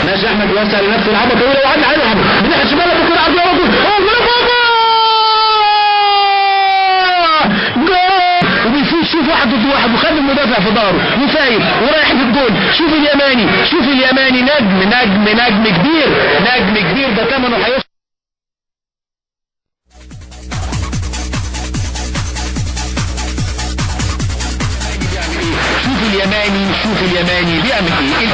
ماشي احمد يوسع لنفسه لعبه طويله وعدى عليه محمد من ناحيه الشمال بكره عرضيه على طول وبيفوز. شوف واحد ضد واحد وخد المدافع في ظهره وسايب ورايح في الجول. شوف اليماني، شوف اليماني، نجم كبير، نجم كبير، ده ثمنه هيوصل. شوف اليماني بيعمل ايه.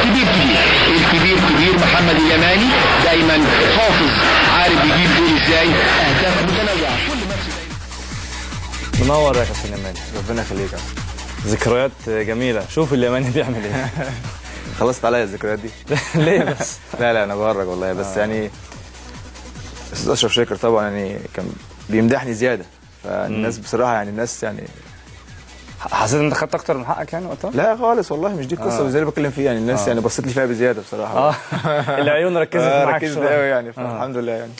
الكبير محمد اليماني دايما حافظ، عارف يجيب جول ازاي، اهداف متنوعه كل ماتش. منور يا كابتن يماني، ربنا يخليك. ذكريات جميله. شوف اليماني بيعمل ايه. خلصت عليا الذكريات دي. ليه بس؟ لا انا بهرج والله، بس يعني استاذ اشرف شاكر طبعا يعني كان بيمدحني زياده، فالناس بصراحه يعني الناس يعني حسيت انت خدت اكتر من حقك يعني وقتها؟ لا خالص والله، مش دي القصه اللي بتكلم فيها يعني. الناس يعني بصت لي فيها بزياده بصراحه. العيون ركزت معاك ركزت قوي يعني، فالحمد لله يعني.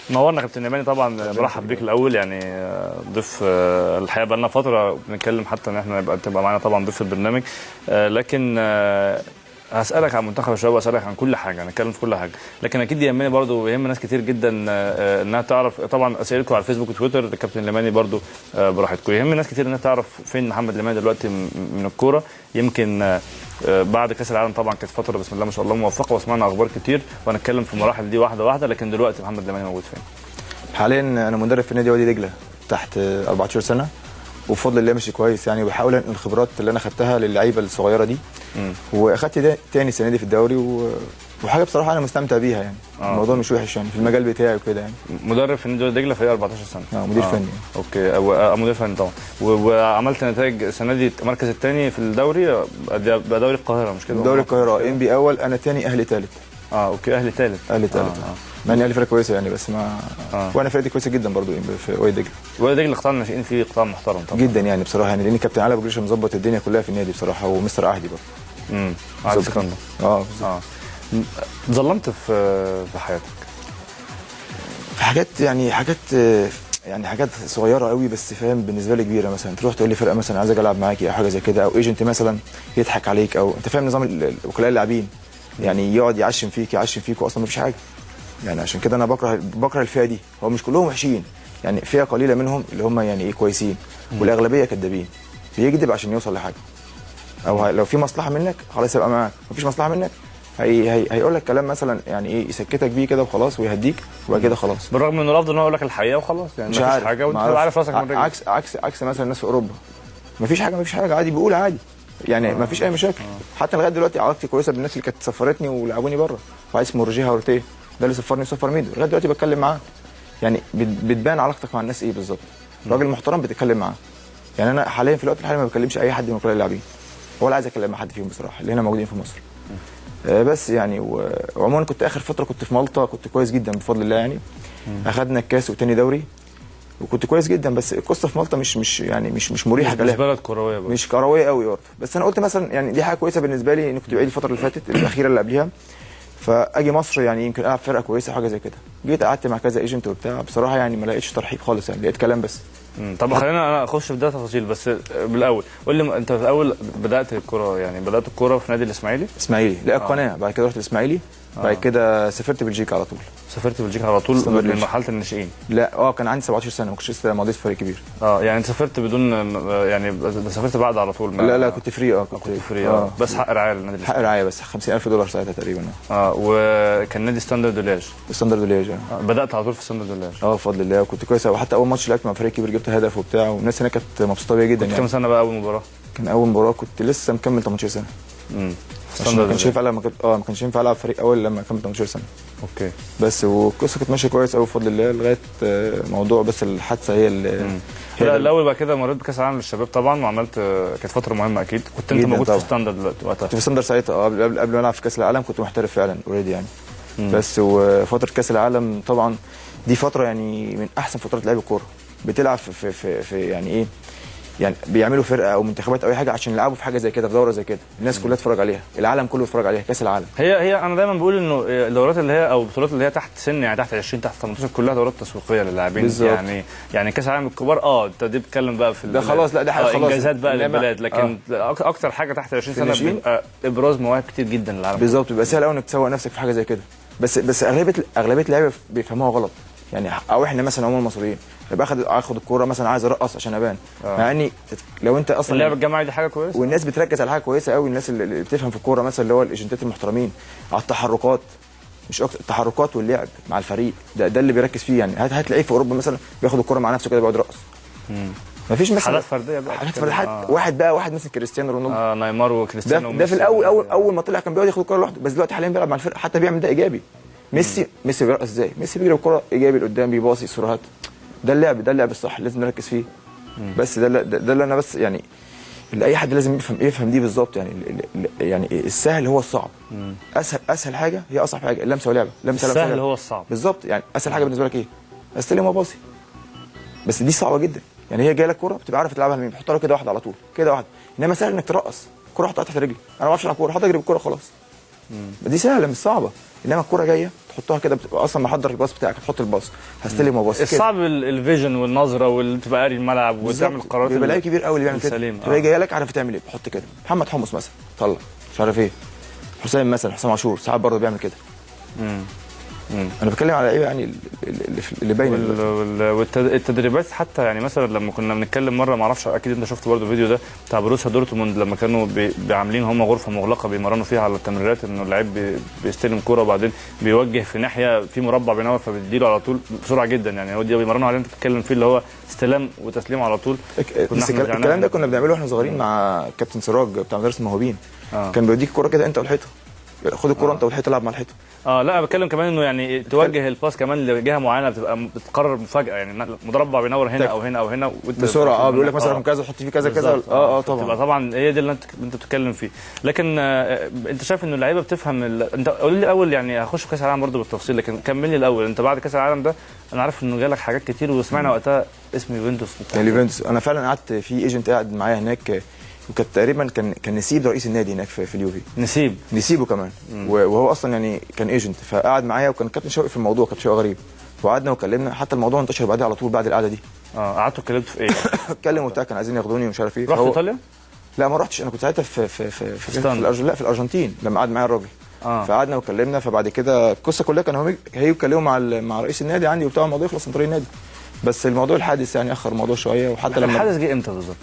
نورنا كابتن يماني طبعا، برحب بيك الاول يعني ضيف الحقيقه بقى لنا فتره بنتكلم حتى ان احنا تبقى معانا طبعا ضيف البرنامج، لكن هسألك عن منتخب الشباب وهسألك عن كل حاجه، هنتكلم في كل حاجه، لكن اكيد يهمني برضو يهم ناس كتير جدا انها تعرف. طبعا اسئلتكم على الفيسبوك وتويتر الكابتن اليماني برضو براحتكم. يهم ناس كتير انها تعرف فين محمد اليماني دلوقتي من الكوره. يمكن بعد كاس العالم طبعا كانت فتره بسم الله ما شاء الله موفقه وسمعنا اخبار كتير، وهنتكلم في المراحل دي واحده واحده، لكن دلوقتي محمد اليماني موجود فين؟ حاليا انا مدرب في نادي وادي دجله تحت 14 سنه، وبفضل الله ماشي كويس يعني، وبحاول انقل الخبرات اللي انا خدتها للعيبه الصغيره دي. واخدت تاني السنه دي في الدوري وحاجه بصراحه انا مستمتع بيها يعني. الموضوع مش وحش يعني في المجال بتاعي وكده يعني. مدرب في نادي وادي دجله فريق 14 سنه. مدير فني. اوكي، مدير فني طبعا. وعملت نتائج السنه دي، المركز الثاني في الدوري بقى دوري القاهره مش كده؟ دوري القاهره ام بي اول، انا ثاني، اهلي ثالث. اوكي، اهلي ثالث. مع ان اهلي فرقه كويسه يعني، بس ما وانا فرقتي كويسه جدا برضو في وادي دجله. وادي دجله قطاع الناشئين فيه قطاع محترم طبعا جدا يعني بصراحه يعني، لان كابتن علي ابو جريشه مظبط الدنيا كلها في النادي بصراحه، ومستر عهدي برضه. عهدي اسكندر. ظلمت في حياتك في حاجات يعني حاجات صغيره قوي، بس فاهم بالنسبه لي كبيره. مثلا تروح تقول لي فرقه مثلا عايز اجي العب معاكي او حاجه زي كده، او ايجنت مثلا يضحك عليك، او انت فاهم نظام وكلاء اللاعبين يعني، يقعد يعشم فيك واصلا ما فيش حاجه يعني. عشان كده انا بكره الفئه دي. هو مش كلهم وحشين يعني، فئه قليله منهم اللي هم يعني ايه كويسين، والاغلبيه كدابين، بيكذب عشان يوصل لحاجه. او لو في مصلحه منك خلاص يبقى معاك، مفيش مصلحه منك هيقول لك كلام مثلا يعني ايه يسكتك بيه كده وخلاص ويهديك وبعد كده خلاص. بالرغم انه رافض ان هو يقول لك الحقيقه وخلاص يعني، مفيش حاجه وانت عارف راسك من رجلك. عكس مثلا الناس في اوروبا، مفيش حاجه عادي، بيقول عادي يعني. مفيش اي مشاكل. حتى لغايه دلوقتي علاقتي كويسه بالناس اللي كانت سفرتني ولعبوني بره. واحد اسمه روجيه هاورتيه ده اللي سفرني وسفر ميدو، لغايه دلوقتي بتكلم معاه يعني. بتبان علاقتك مع الناس ايه بالظبط. راجل محترم بتتكلم معاه يعني. انا حاليا في الوقت الحالي ما بكلمش اي حد من وكلاء اللاعبين، ولا عايز اكلم مع حد فيهم بصراحه اللي هنا موجودين في مصر. بس يعني وعموما كنت اخر فتره كنت في مالطا، كنت كويس جدا بفضل الله يعني. اخذنا الكاس وتاني دوري وكنت كويس جدا، بس القصه في مالطا مش مريحه كلام، مش بلد كرويه برضه، مش كرويه قوي برضه. بس انا قلت مثلا يعني دي حاجه كويسه بالنسبه لي، ان كنت بعيد الفتره اللي فاتت الاخيره اللي قبلها، فاجي مصر يعني يمكن العب فرقه كويسه حاجه زي كده. جيت قعدت مع كذا ايجنت وبتاع، بصراحه يعني ما لقيتش ترحيب خالص يعني، لقيت كلام بس. طب خلينا انا اخش في ده تفاصيل، بس بالاول قول لي انت في الاول بدات الكوره يعني، بدات الكوره في نادي الاسماعيلي؟ لا القناه، بعد كده رحت الاسماعيلي، بعد كده سافرت بلجيكا على طول. سافرت بلجيكا على طول من مرحله الناشئين؟ لا كان عندي 17 سنه، ما كنتش لسه مضيت في فريق كبير. يعني انت سافرت بدون يعني سافرت بعد على طول؟ لا كنت فري. كنت فري بس حق رعايه للنادي الاسماعيلي. حق رعايه بس $50,000 ساعتها تقريبا. وكان نادي ستاندرد دولياج. بدات على طول في ستاندرد دولياج؟ بفضل الله كنت كويس، وحتى اول ماتش لعبت مع فريق كبير جبت هدف وبتاع، والناس هناك كانت مبسوطه بيا جدا يعني. كم سنه بقى اول مباراه؟ كان اول مباراه كنت لسه مكمل 18 سنه. ما كانش ينفع العب ما كانش ينفع العب فريق اول لما كملت 18 سنه. اوكي. بس والقصه كانت ماشيه كويس قوي بفضل الله لغايه موضوع بس الحادثه هي اللي الاول بعد كده مريت بكاس العالم للشباب طبعا، وعملت كانت فتره مهمه اكيد. كنت انت موجود في ستاندرد دلوقتي وقتها؟ كنت في ستاندرد ساعتها قبل ما العب في كاس العالم كنت محترف فعلا اوريدي يعني. بس وفتره كاس العالم طبعا دي فتره يعني من احسن فترات لعب الكوره. بتلعب في يعني ايه يعني بيعملوا فرقه او منتخبات او اي حاجه عشان يلعبوا في حاجه زي كده، في دوره زي كده الناس كلها تتفرج عليها، العالم كله يتفرج عليها، كاس العالم. هي انا دايما بقول انه الدورات اللي هي او البطولات اللي هي تحت سن، يعني تحت 20 تحت 18 كلها دورات تسويقيه للاعبين. يعني كاس العالم الكبار انت دي بتتكلم بقى في ده خلاص، لا ده حاجه خلاص انجازات بقى للبلاد، لكن اكتر حاجه تحت 20 سنه بيبقى ابراز مواهب كتير جدا للعالم. بالظبط، بيبقى سهل قوي انك تسوق نفسك في حاجه زي كده. بس اغلبيه اللعيبه بيفهموها غلط يعني. او احنا مثلا هم المصريين يبقى اخد الكوره مثلا عايز ارقص عشان ابان، مع اني لو انت اصلا اللعب الجماعي دي حاجه كويسه، والناس بتركز على حاجه كويسه قوي. الناس اللي بتفهم في الكوره مثلا اللي هو الايجنتات المحترمين على التحركات، مش اكتر التحركات واللعب مع الفريق، ده اللي بيركز فيه يعني. هتلاقيه في اوروبا مثلا بياخد الكوره مع نفسه كده بيقعد يرقص. مفيش مثلا حالات فرديه بقى، حاجات فرديه. واحد مثلا كريستيانو رونالدو، نيمار وكريستيانو ده في الاول اول ما طلع كان بيقعد ياخد الكوره لوحده، بس دلوقتي حاليا بيلعب مع الفرقه، حتى بيعمل ده ايجابي. ميسي بيرقص ازاي؟ ميسي بيجري الكوره ايجابي لقدام، بيباصي سرعات. ده اللعب الصح لازم نركز فيه. بس ده اللي انا بس يعني اللي اي حد لازم يفهم دي بالظبط يعني. يعني السهل هو الصعب. اسهل حاجه هي اصعب حاجه، اللمسه ولعبه. السهل هو الصعب بالظبط يعني. اسهل حاجه بالنسبه لك ايه؟ استلم وباصي. بس دي صعبه جدا يعني. هي جايه لك كوره بتبقى عارف تلعبها لمين، بتحطها له كده واحده على طول كده واحده. انما سهل انك ترقص كوره احطها تحت رجلي، انا ما بعرفش العب كوره، احط اجري بالكوره خلاص. دي سهله مش صعبه. انما الكوره جايه تحطها كده، بتبقى اصلا محضر الباص بتاعك، تحط الباص هستلم وباص. الصعب الفيجن والنظره وتبقى قاري الملعب وتعمل قرارات. بيبقى لعيب كبير قوي اللي بيعمل كده، تبقى جايه لك عارف تعمل ايه، بحط كده. محمد حمص مثلا طلع مش عارف ايه، حسام مثلا، حسام عاشور ساعات برضه بيعمل كده. انا بتكلم على لعيبه يعني اللي باينه. والتدريبات حتى يعني مثلا لما كنا بنتكلم مره، ما اعرفش اكيد انت شفت برضه الفيديو ده بتاع بروسيا دورتموند لما كانوا عاملين هم غرفه مغلقه بيمرنوا فيها على التمريرات، انه اللعيب بيستلم كوره وبعدين بيوجه في ناحيه في مربع بينور فبيديله على طول بسرعه جدا. يعني هو دي بيمرنوا عليه، انت بتتكلم فيه اللي هو استلام وتسليم على طول. بس الكلام ده كنا بنعمله واحنا صغيرين مع كابتن سراج بتاع مدرسه الموهوبين. كان بيديك الكوره كده انت والحيطه، خد الكوره انت والحيطه العب مع الحيطه. لا انا بتكلم كمان انه يعني توجه الباس كمان لجهه معينه، بتقرر مفاجاه يعني مربع بينور هنا او هنا او هنا بسرعه. بيقول لك مثلا رقم كذا حط فيه كذا كذا. طبعا طبعا هي دي اللي انت بتتكلم فيه. لكن انت شايف انه اللعيبه بتفهم انت قول لي الاول يعني هخش في كاس العالم برضه بالتفصيل، لكن كمل لي الاول. انت بعد كاس العالم ده انا عارف انه جالك حاجات كتير وسمعنا وقتها اسم يوفنتوس. اليوفنتوس انا فعلا قعدت في ايجنت قاعد معايا هناك، وكانت تقريبا كان نسيب رئيس النادي هناك في اليوفي. نسيبه كمان. وهو اصلا يعني كان ايجنت، فقعد معايا وكان كابتن شوقي في الموضوع، كابتن شوقي غريب. وقعدنا وكلمنا، حتى الموضوع انتشر بعدها على طول بعد القعده دي. قعدتوا اتكلمتوا في ايه؟ اتكلم وبتاع، كان عايزين ياخدوني ومش عارف ايه. رحت ايطاليا؟ لا ما رحتش، انا كنت ساعتها في الارجنتين لما قعد معايا الراجل. فقعدنا وكلمنا، فبعد كده القصه كلها كانوا هيجوا يتكلموا مع رئيس النادي عندي وبتاع، الموضوع يخلص من طريق النادي. بس الموضوع الحادث يعني اخر الموضوع شويه. وحتى لما الحادث جه امتى بالظبط؟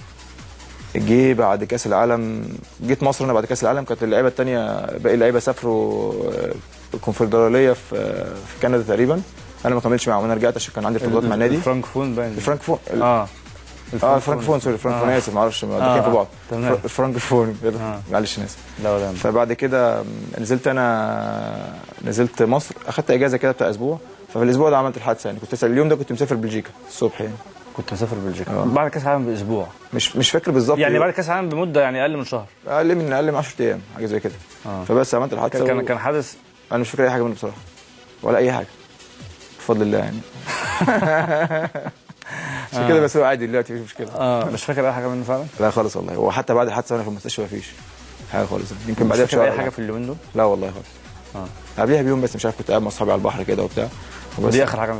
جه بعد كاس العالم. جيت مصر انا بعد كاس العالم، كانت اللعيبه الثانيه باقي اللعيبه سافروا الكونفدراليه في كندا تقريبا. انا ما كملتش معاهم، انا رجعت عشان كان عندي ارتباطات مع النادي. الفرانكفون باين. الفرانكفون الفرانكفون سوري، الفرانكفون اسف معرفش داخلين في بعض. الفرانكفون معلش ناسي. لا فبعد كده نزلت مصر، اخدت اجازه كده بتاع اسبوع. ففي الاسبوع ده عملت الحادثه يعني. كنت اليوم ده كنت مسافر بلجيكا الصبح يعني. كنت مسافر بلجيكا بعد كاس العالم باسبوع؟ مش فاكر بالظبط يعني بعد كاس العالم بمده يعني اقل من شهر، اقل من 10 ايام حاجه زي كده. فبس عملت الحادثه. كان حادث انا مش فاكر اي حاجه منه بصراحه، ولا اي حاجه بفضل الله يعني. عشان كده بس هو عادي دلوقتي مفيش مشكله. مش فاكر اي حاجه منه فعلا؟ لا خالص والله. وحتى بعد الحادثه وانا في المستشفى مفيش حاجه خالص. يمكن بعدها بشهر. اي حاجه في اليومين دول؟ لا والله خالص. قبلها بيوم بس مش عارف، كنت قاعد مع اصحابي على البحر كده وبتاع. ودي اخر حاجه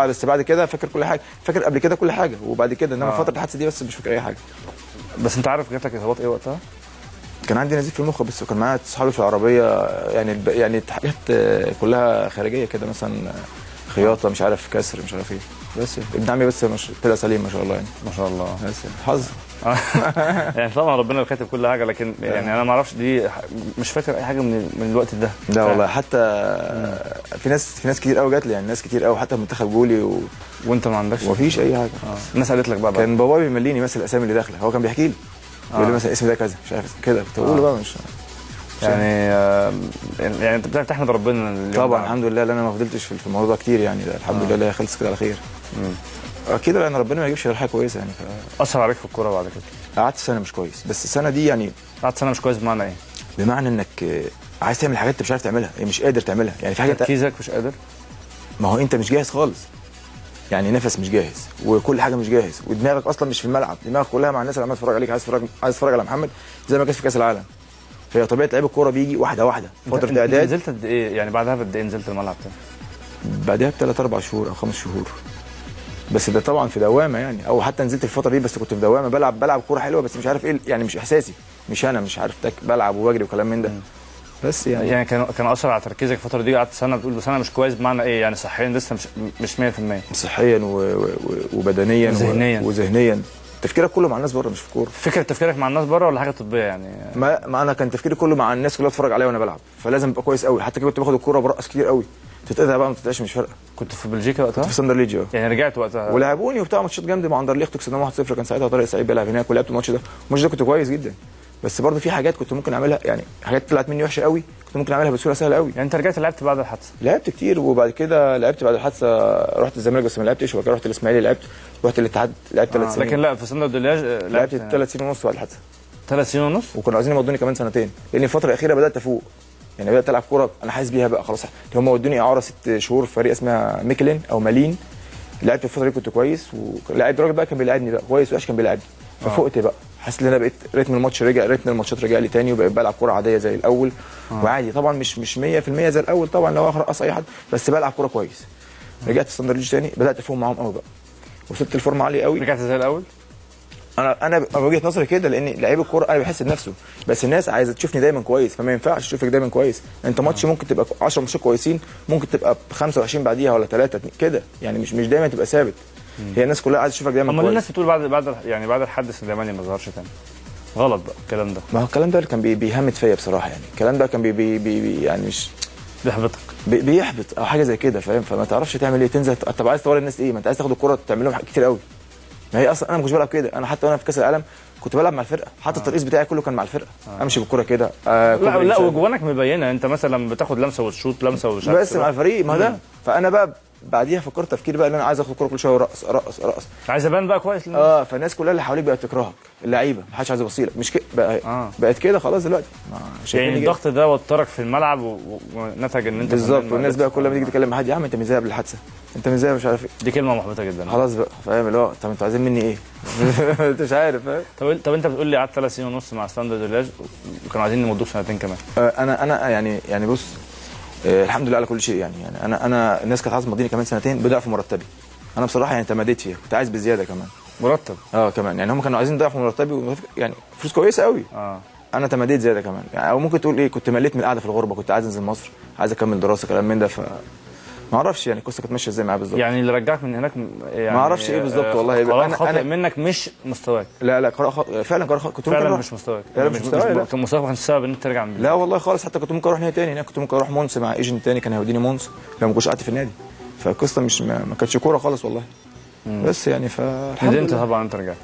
بس بعد كده فاكر كل حاجه، فاكر قبل كده كل حاجه وبعد كده. انما فتره الحادثه دي بس مش فاكر اي حاجه. بس انت عارف جات لك اصابات ايه وقتها؟ كان عندي نزيف في المخ بس، وكان معايا اصحابي في العربيه يعني حاجات كلها خارجيه كده، مثلا خياطه مش عارف كسر مش عارف ايه. بس ابن عمي بس طلع سليم ما شاء الله يعني. ما شاء الله. بس حظ. يعني طبعا ربنا اللي كاتب كل حاجه، لكن يعني انا ما اعرفش دي، مش فاكر اي حاجه من الوقت ده. لا والله. حتى في ناس كتير قوي جات لي يعني، ناس كتير قوي حتى المنتخب جولي وانت ما عندكش؟ مفيش اي حاجه. الناس قالت لك بقى كان بابايا بيمليني مثلا الاسامي اللي داخله، هو كان بيحكي لي يقول لي مثلا اسم ده كذا مش عارف كده، كنت بقول بقى مش يعني انت بتحمد ربنا طبعا. الحمد لله انا ما فضلتش في الموضوع ده كتير يعني. الحمد لله خلص كده على خير. اكيد لان ربنا ما يجيبش غير حاجه كويسه يعني. اثر عليك في الكوره بعد كده؟ قعدت سنه مش كويس. بس السنه دي يعني قعدت سنه مش كويس بمعنى ايه؟ بمعنى انك عايز تعمل حاجات انت مش عارف تعملها، مش قادر تعملها يعني. في حاجه تركيزك مش قادر. ما هو انت مش جاهز خالص يعني نفس مش جاهز وكل حاجه مش جاهز ودماغك اصلا مش في الملعب، دماغك كلها مع الناس اللي عماله تتفرج عليك، عايز تتفرج على محمد زي ما كان في كاس العالم. فهي طبيعه لعيب الكوره بيجي واحده واحده فتره اعداد. نزلت قد ايه يعني بعدها بقد ايه نزلت الملعب تاني؟ بعدها ب3 4 شهور او 5 شهور، بس ده طبعا في دوامه يعني، او حتى نزلت الفتره دي بس كنت في دوامه بلعب كوره حلوه بس مش عارف ايه يعني، مش احساسي، مش انا مش عارف بلعب وبجري وكلام من ده. بس يعني كان اثر على تركيزك الفتره دي، قعدت سنه بتقول بس انا مش كويس، بمعنى ايه يعني صحيا لسه مش 100%؟ صحيا وبدنيا وذهنيا. تفكيرك كله مع الناس بره مش في الكوره. فكره تفكيرك مع الناس بره ولا حاجه طبيه يعني؟ ما انا كان تفكيري كله مع الناس كلها بتتفرج عليا وانا بلعب، فلازم ابقى كويس قوي. حتى كنت باخد الكوره برقص كتير قوي، تتقطع بقى ما تتقطعش مش فارقه. كنت في بلجيكا وقتها؟ كنت في ساندر ليج يعني رجعت وقتها ولعبوني وبتاع ماتشات جامده مع اندرليخت وكسبناهم 1-0. كان ساعتها طارق سعيد بيلعب هناك ولعبت الماتش ده. الماتش ده كنت كويس جدا، بس برضه في حاجات كنت ممكن اعملها يعني، حاجات طلعت مني وحشه قوي كنت ممكن اعملها بسهوله سهله قوي. يعني انت رجعت لعبت بعد الحادثه؟ لعبت كتير، وبعد كده لعبت بعد الحادثه رحت الزمالك بس ما لعبتش، وبعد كده رحت الاسماعيلي لعبت، رحت الاتحاد لعبت 3 سنين. لكن لا في ساندر ديلاج لعبت 3 سنين ونص بعد الحادثه. 3 سنين ونص؟ وكانوا عايزين يمضوني كمان سنتين، لان الفتره الاخيره بدات افوق يعني، بدات العب كوره انا حاسس بيها بقى خلاص. هم ودوني اعاره 6 شهور في فريق اسمها ميكلين او مالين. لعبت الفتره دي كنت كويس، ولاعب الراجل بقى كان بيلاعبني بقى كويس، واش كان بيلاعبني، ففقت بقى، حاسس ان انا بقيت رتم الماتشات رجع لي تاني، وبقيت بلعب كوره عاديه زي الاول. وعادي طبعا مش 100% زي الاول طبعا، لو ارقص اي حد، بس بلعب كوره كويس. رجعت الساندر ليج تاني، بدات افوق معاهم قوي بقى، وصلت الفورمه عاليه قوي. رجعت زي الاول؟ انا بوجهه نظري كده، لان لعيب الكوره انا بحس بنفسه، بس الناس عايزه تشوفني دايما كويس، فما ينفعش تشوفك دايما كويس. انت ماتش ممكن تبقى 10 ماتشات كويسين، ممكن تبقى 25 بعديها ولا 3 كده يعني، مش دايما تبقى ثابت. هي الناس كلها عايزه تشوفك دايما كويس. امال الناس بتقول بعد الحادث اليماني ما ظهرش تاني؟ غلط بقى الكلام ده. ما هو الكلام ده اللي كان بيهمت فيا بصراحه يعني، الكلام ده كان يعني مش بيحبطك، بيحبط او حاجه زي كده، فاهم؟ فما تعرفش تعمل ايه، تنزل طب عايز توري الناس ايه؟ ما انت عايز تاخد الكوره تعمل لهم كتير قوي. ما هي اصلا انا ما كنتش بلعب كده، انا حتى وانا في كاس العالم كنت بلعب مع الفرقه، حتى الترقيص بتاعي كله كان مع الفرقه. امشي بالكوره كده لا وجوانك مبينه، انت مثلا بتاخد لمسه وتشوط لمسه ومش عارف بس مع الفريق ما ده. فانا بقى بعديها فكرت تفكير بقى ان انا عايز اخد الكوره كل شويه ورقص ارقص ارقص، عايز ابان بقى كويس فالناس كلها اللي حواليك بقت تكرهك، اللعيبه ما حدش عايز يبص لك، مش كده بقى بقت كده خلاص دلوقتي. يعني الضغط ده وترك في الملعب ونتج ان انت بالظبط. والناس بقى كلها بتيجي تتكلم مع حد، يا عم انت مش زي قبل الحادثه، انت مش زي مش عارف ايه. دي كلمه محبطه جدا خلاص بقى، فاهم اللي هو طب انتوا عايزين مني ايه؟ انت مش عارف فاهم. طب انت بتقول لي قعدت 3 سنين ونص مع ستاندرد ديلاج وكانوا عايزين يمضوك سنتين كمان. انا يعني بص، الحمد لله على كل شيء يعني انا الناس كانت عايزه تمضيني كمان سنتين بضعف مرتبي. انا بصراحه يعني تمديت فيها، كنت عايز بزياده كمان مرتب. كمان يعني هم كانوا عايزين ضعف مرتبي، يعني فلوس كويسه قوي. انا تمديت زياده كمان يعني، او ممكن تقول ايه، كنت مليت من القعده في الغربه، كنت عايز انزل مصر، عايز اكمل دراسه كلام من ده، ما اعرفش يعني القصه كانت ماشيه ازاي معايا بالظبط. يعني اللي رجعك من هناك يعني ما اعرفش ايه بالظبط والله. قرار خاطئ منك مش مستواك. لا فعلا قرار خاطئ، كنت ممكن فعلا مش مستواك. لا مش مستواك، كان مستواك ما كانش سبب ان انت ترجع من لا والله خالص. حتى كنت ممكن اروح نادي تاني هناك، كنت ممكن اروح مونس مع ايجنت تاني كان هيوديني مونس لو ما كنتش قعدت في النادي. فالقصه مش ما كانتش كوره خالص والله. بس يعني ندمت طبعا انت رجعت.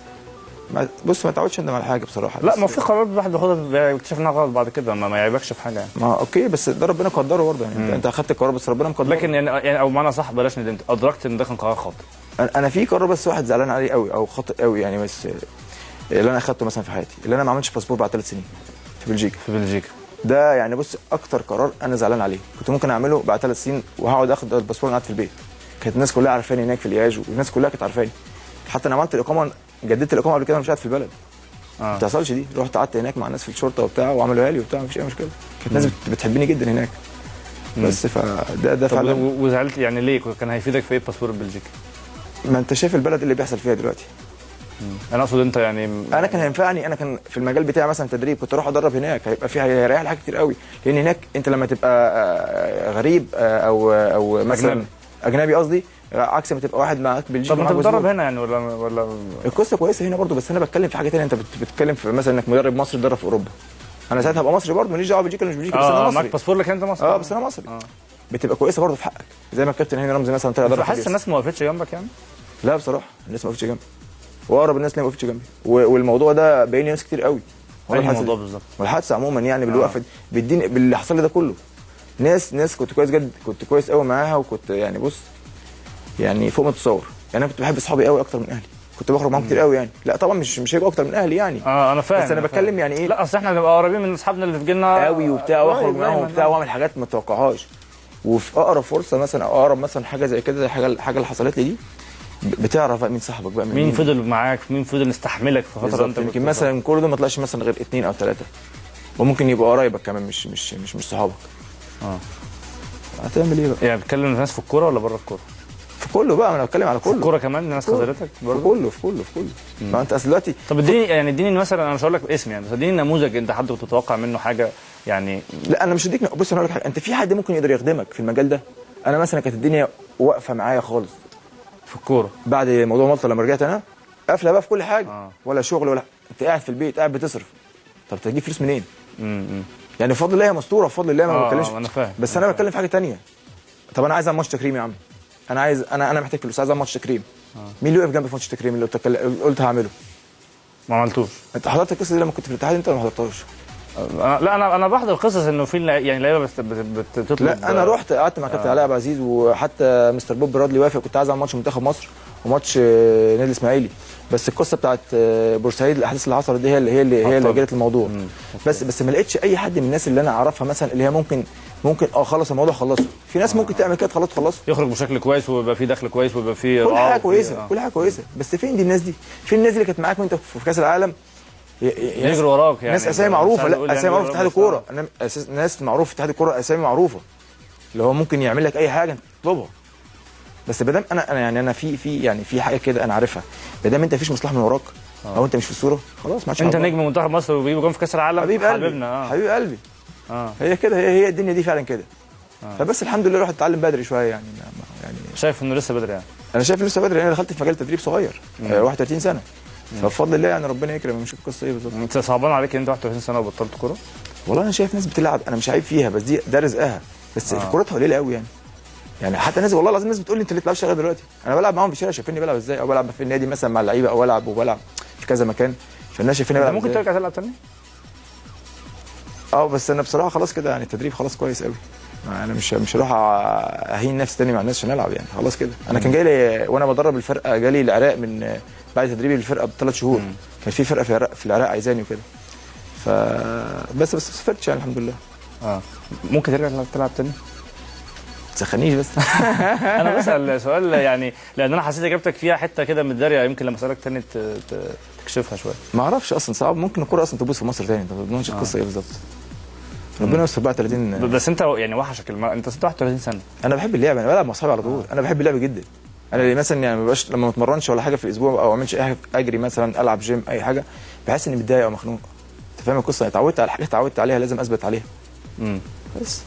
بص ما تعودش اندم على حاجه بصراحه. لا ما في قرارات الواحد بياخدها بيكتشف انها غلط بعد كده، ما يعيبكش في حاجه يعني. ما اوكي، بس ده ربنا قدره برضه يعني. انت اخدت القرار بس ربنا مقدره. لكن يعني او معنى صح بلاش ندمت، ادركت ان ده كان قرار خاطئ. انا في قرار بس واحد زعلان عليه قوي او خاطئ قوي يعني، بس اللي انا اخدته مثلا في حياتي، اللي انا ما عملتش باسبور بعد 3 سنين في بلجيكا. ده يعني بص اكتر قرار انا زعلان عليه، كنت ممكن اعمله بعد 3 سنين وهقعد اخد الباسبور وانا قاعد في البيت. كانت الناس كلها عارفاني هناك في لياج، والناس كلها كانت عارفاني. حتى انا عملت الاقامه، جددت الاقامه قبل كده مش قاعد في البلد. ما بتحصلش دي، رحت قعدت هناك مع الناس في الشرطه وبتاع وعملوها لي وبتاع، مفيش اي مشكله. كانت الناس بتحبني جدا هناك. بس فده فعلا. وزعلت يعني ليه؟ كان هيفيدك في ايه الباسبور البلجيكي؟ ما انت شايف البلد اللي بيحصل فيها دلوقتي. انا اقصد انت يعني انا كان هينفعني، انا كان في المجال بتاعي مثلا تدريب، كنت اروح ادرب هناك، هيبقى فيها هيريح لي حاجات كتير قوي. لان هناك انت لما تبقى غريب او مثلا اجنبي قصدي، عكس ما تبقى واحد معاك بلجيكي. طب انت بتدرب هنا يعني ولا القصه كويسه هنا برضه، بس انا بتكلم في حاجه ثانيه. انت بتتكلم في مثلا انك مدرب مصري تدرب في اوروبا. انا ساعتها هبقى مصري برضه، ماليش دعوه بلجيكا ولا مش بلجيكا، بس انا مصري. معاك باسبور لكن انت مصري. بس انا مصري. بتبقى كويسه برضه في حقك، زي ما الكابتن هاني رمزي مثلا طلع ضرب. حاسس الناس ما وقفتش جنبك يعني؟ لا بصراحه الناس ما وقفتش جنبي، واقرب الناس اللي ما وقفتش جنبي، والموضوع ده باين لي ناس كتير قوي. الموضوع بالظبط والحادثه عموما يعني بالوقفه بالدين باللي حصل لي ده كله. ناس كنت كويس جد، كنت كويس قوي معاها، وكنت يعني بص يعني فوق ما تتصور. يعني انا كنت بحب اصحابي قوي اكتر من اهلي، كنت بخرج معاهم كتير قوي يعني. لا طبعا مش هيبقوا اكتر من اهلي يعني. انا فاهم، بس انا بتكلم يعني ايه، لا اصل احنا بنبقى قريبين من اصحابنا اللي في جيلنا قوي وبتاع، واخرج معاهم وبتاع واعمل حاجات ما تتوقعهاش. وفي اقرب فرصه مثلا او اقرب مثلا حاجه زي كده، زي حاجه اللي حصلت لي دي، بتعرف بقى مين صاحبك بقى مين فضل معاك، مين فضل يستحملك في فتره انت يمكن مثلا من كل دول ما طلعش مثلا غير 2 أو 3 وممكن يبقوا قرايبك كمان مش صحابك. هتعمل ايه بقى؟ يعني بتكلم الناس في الكوره ولا بره الكوره؟ في كله بقى، انا بتكلم على كله. في الكوره كمان الناس خذلتك برضه؟ في كله ما انت اصل دلوقتي. طب اديني مثلا، انا مش هقول لك اسم يعني، بس اديني نموذج انت حد كنت تتوقع منه حاجه يعني. لا انا مش هديك، بص انا هقول لك حاجه، انت في حد ممكن يقدر يخدمك في المجال ده. انا مثلا كانت الدنيا واقفه معايا خالص في الكوره بعد موضوع مالطا لما رجعت انا، قافله بقى في كل حاجه. ولا شغل ولا انت قاعد في البيت قاعد بتصرف، طب تجيب فلوس منين؟ يعني بفضل الله هي مستوره، بفضل الله ما بتكلمش. انا فاهم، بس انا بتكلم في حاجه ثانيه. طب انا عايز اعمل ماتش تكريم يا عم، انا عايز انا محتاج فلوس، عايز اعمل ماتش تكريم. مين اللي وقف جنبي في ماتش التكريم اللي قلت هعمله؟ ما عملتوش. انت حضرت القصه دي لما كنت في الاتحاد انت ولا ما حضرتهاش؟ لا انا بحضر قصص انه في يعني لعيبه بتطلب. لا انا رحت قعدت مع كابتن علاء عبد العزيز، وحتى مستر بوب برادلي وافق، كنت عايز اعمل ماتش منتخب مصر وماتش نادي الاسماعيلي. بس القصه بتاعت بورسعيد الاحداث اللي حصلت دي هي اللي جرت الموضوع. بس ما لقيتش اي حد من الناس اللي انا اعرفها مثلا اللي هي ممكن خلص الموضوع خلصه. في ناس ممكن تعمل كده خلاص يخرج بشكل كويس ويبقى فيه دخل كويس ويبقى فيه كل حاجه كويسه كل حاجه كويسه. بس فين دي الناس دي؟ فين الناس اللي كانت معاك وانت في كاس العالم يجروا وراك يعني؟ ناس اسامي معروفه، لا اسامي معروفه في اتحاد الكوره، ناس معروفه في اتحاد الكوره، اسامي معروفه اللي هو ممكن يعمل لك اي حاجه انت تطلبها. بس ما دام انا في حاجه كده انا عارفها، ما دام انت مفيش مصلحه من وراك او انت مش في الصوره خلاص ما عادش. انت نجم منتخب مصر وبيجيبوا جون في كاس العالم، حبيب قلبي حبيبنا حبيب قلبي. هي كده، هي الدنيا دي فعلا كده. فبس الحمد لله الواحد اتعلم بدري شويه يعني شايف انه لسه بدري يعني؟ انا شايف لسه بدري، انا دخلت في مجال تدريب صغير 31 سنه. فبفضل الله يعني ربنا يكرم ونشوف القصه ايه بالظبط. انت صعبان عليك ان انت 31 سنه وبطلت كوره؟ والله انا شايف ناس بتلعب، انا مش عيب فيها، بس ده رزقها. بس في كورتها قليله قوي يعني حتى ناس والله العظيم ناس بتقول لي انت اللي بتلعبش لغايه دلوقتي. انا بلعب معاهم في الشارع شايفيني بلعب ازاي، او بلعب في النادي مثلا مع اللعيبه، او بلعب في كذا مكان، فالناس شايفيني بلعب. ممكن ترجع تلعب تاني؟ بس انا بصراحه خلاص كده يعني التدريب خلاص كويس قوي. انا مش هروح اهين نفسي تاني مع الناس عشان العب يعني خلاص كده. انا كان جاي لي وانا بدرب الفرقه، جالي العراق من بعد تدريبي للفرقه ب3 شهور. كان في فرقه في العراق عايزاني وكده. بس ما سافرتش يعني الحمد لله. ممكن ترجع تلعب تاني؟ ما تسخنيش بس. انا بسال سؤال يعني لان انا حسيت اجابتك فيها حته كده من الداريه، يمكن لما اسالك تاني تكشفها شويه. ما اعرفش اصلا، صعب ممكن الكوره اصلا تبوظ في مصر تاني. انت ما تضمنش القصه ايه بالظبط. ربنا يستر بقى 30. بس انت يعني وحشك انت 31 سنه. انا بحب اللعب، انا بلعب مع اصحابي على طول. انا بحب اللعب جدا. انا مثلا يعني ما ببقاش لما ما اتمرنش ولا حاجه في الاسبوع او ما اعملش اي حاجه، اجري مثلا، العب جيم، اي حاجه، بحس اني متضايق او مخنوق. انت فاهم القصه؟ اتعودت على حاجه اتعودت عليها لازم اثبت عليها. بس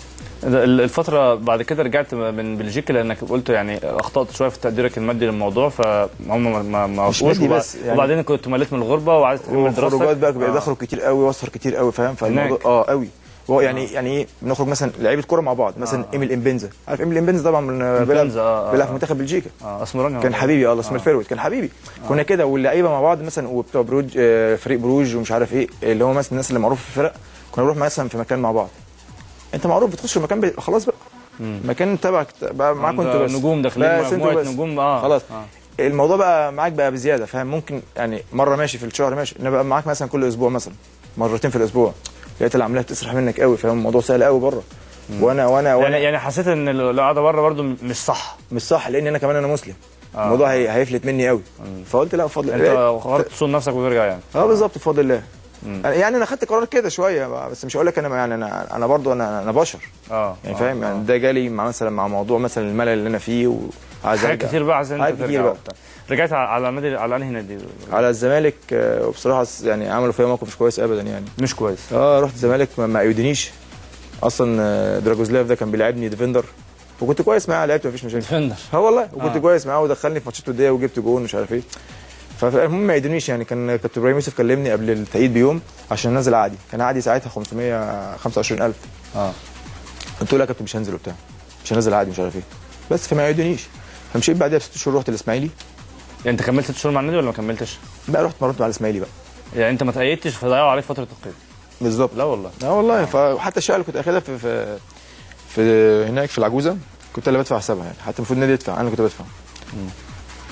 الفتره بعد كده رجعت من بلجيكا لانك قلت يعني اخطات شويه في تقديرك المادي للموضوع، فهم ما وافقوش بس يعني وبعدين كنت مليت من الغربه وعايز تكمل دراستك. خروجات بقى بخرج كتير قوي واسهر كتير قوي، فاهم؟ فالموضوع قوي. يعني ايه، بنخرج مثلا لعيبه كوره مع بعض، مثلا ايميل امبنزا، عارف ايميل امبنزا طبعا؟ بيلعب في منتخب بلجيكا. اسمراني كان حبيبي، اسمه الفيرويد، كان حبيبي. كنا كده واللعيبه مع بعض مثلا، وبتوع بروج، فريق بروج ومش عارف ايه، اللي هو مثلا الناس اللي معروفه في الفرق، كنا نروح مثلا في مكان مع بعض. انت معروف بتخش المكان خلاص بقى مكان تبعك بقى معاك انت بس نجوم داخلين مجموعه نجوم. خلاص الموضوع بقى معاك بقى بزياده، فاهم؟ ممكن يعني مره ماشي في الشهر ماشي، انما بقى معاك مثلا كل اسبوع مثلا مرتين في الاسبوع، لقيت العمليه بتسرح منك قوي، فاهم؟ الموضوع سهل قوي بره. وانا يعني حسيت ان القعده بره برده مش صح لان انا كمان انا مسلم. الموضوع هيفلت مني قوي. فقلت لا بفضل الله انت قررت تصون نفسك وترجع يعني. بالظبط بفضل الله. يعني انا خدت قرار كده شويه، بس مش هقول لك انا يعني انا برضه انا بشر. يعني فاهم؟ يعني ده جالي مثلا مع موضوع مثلا الملل اللي انا فيه وعايز حاجات كتير بقى، عايز انت ترجع. رجعت على النادي، على انهي نادي؟ على الزمالك. وبصراحه يعني عملوا فيا موقف مش كويس ابدا يعني. مش كويس؟ رحت الزمالك ما ايدنيش اصلا. دراجوزلاف ده كان بيلعبني ديفندر وكنت كويس معاه، لعبت مفيش مشاكل. ديفندر؟ والله وكنت كويس معاه ودخلني في ماتشات وديه وجبت جون مش عارف ايه. فالمهم ما يدونيش يعني. كابتن ابراهيم يوسف كلمني قبل التأييد بيوم عشان انزل عادي، كان عادي ساعتها 525,000. قلت له يا كابتن مش هنزل وبتاع، مش هنزل عادي مش عارف ايه، بس فما يدونيش. فمشيت بعدها ب6 شهور رحت الاسماعيلي. يعني انت كملت 6 شهور مع النادي ولا ما كملتش؟ بقى رحت مرات مع الاسماعيلي بقى. يعني انت ما تأيدتش فضيعوا عليك فتره القيد. بالظبط. لا والله. والله. فحتى الشقه اللي كنت اخدها في هناك في العجوزه كنت اللي بدفع حسابها يعني، حتى المفروض النادي يدفع، انا اللي كنت بدفع.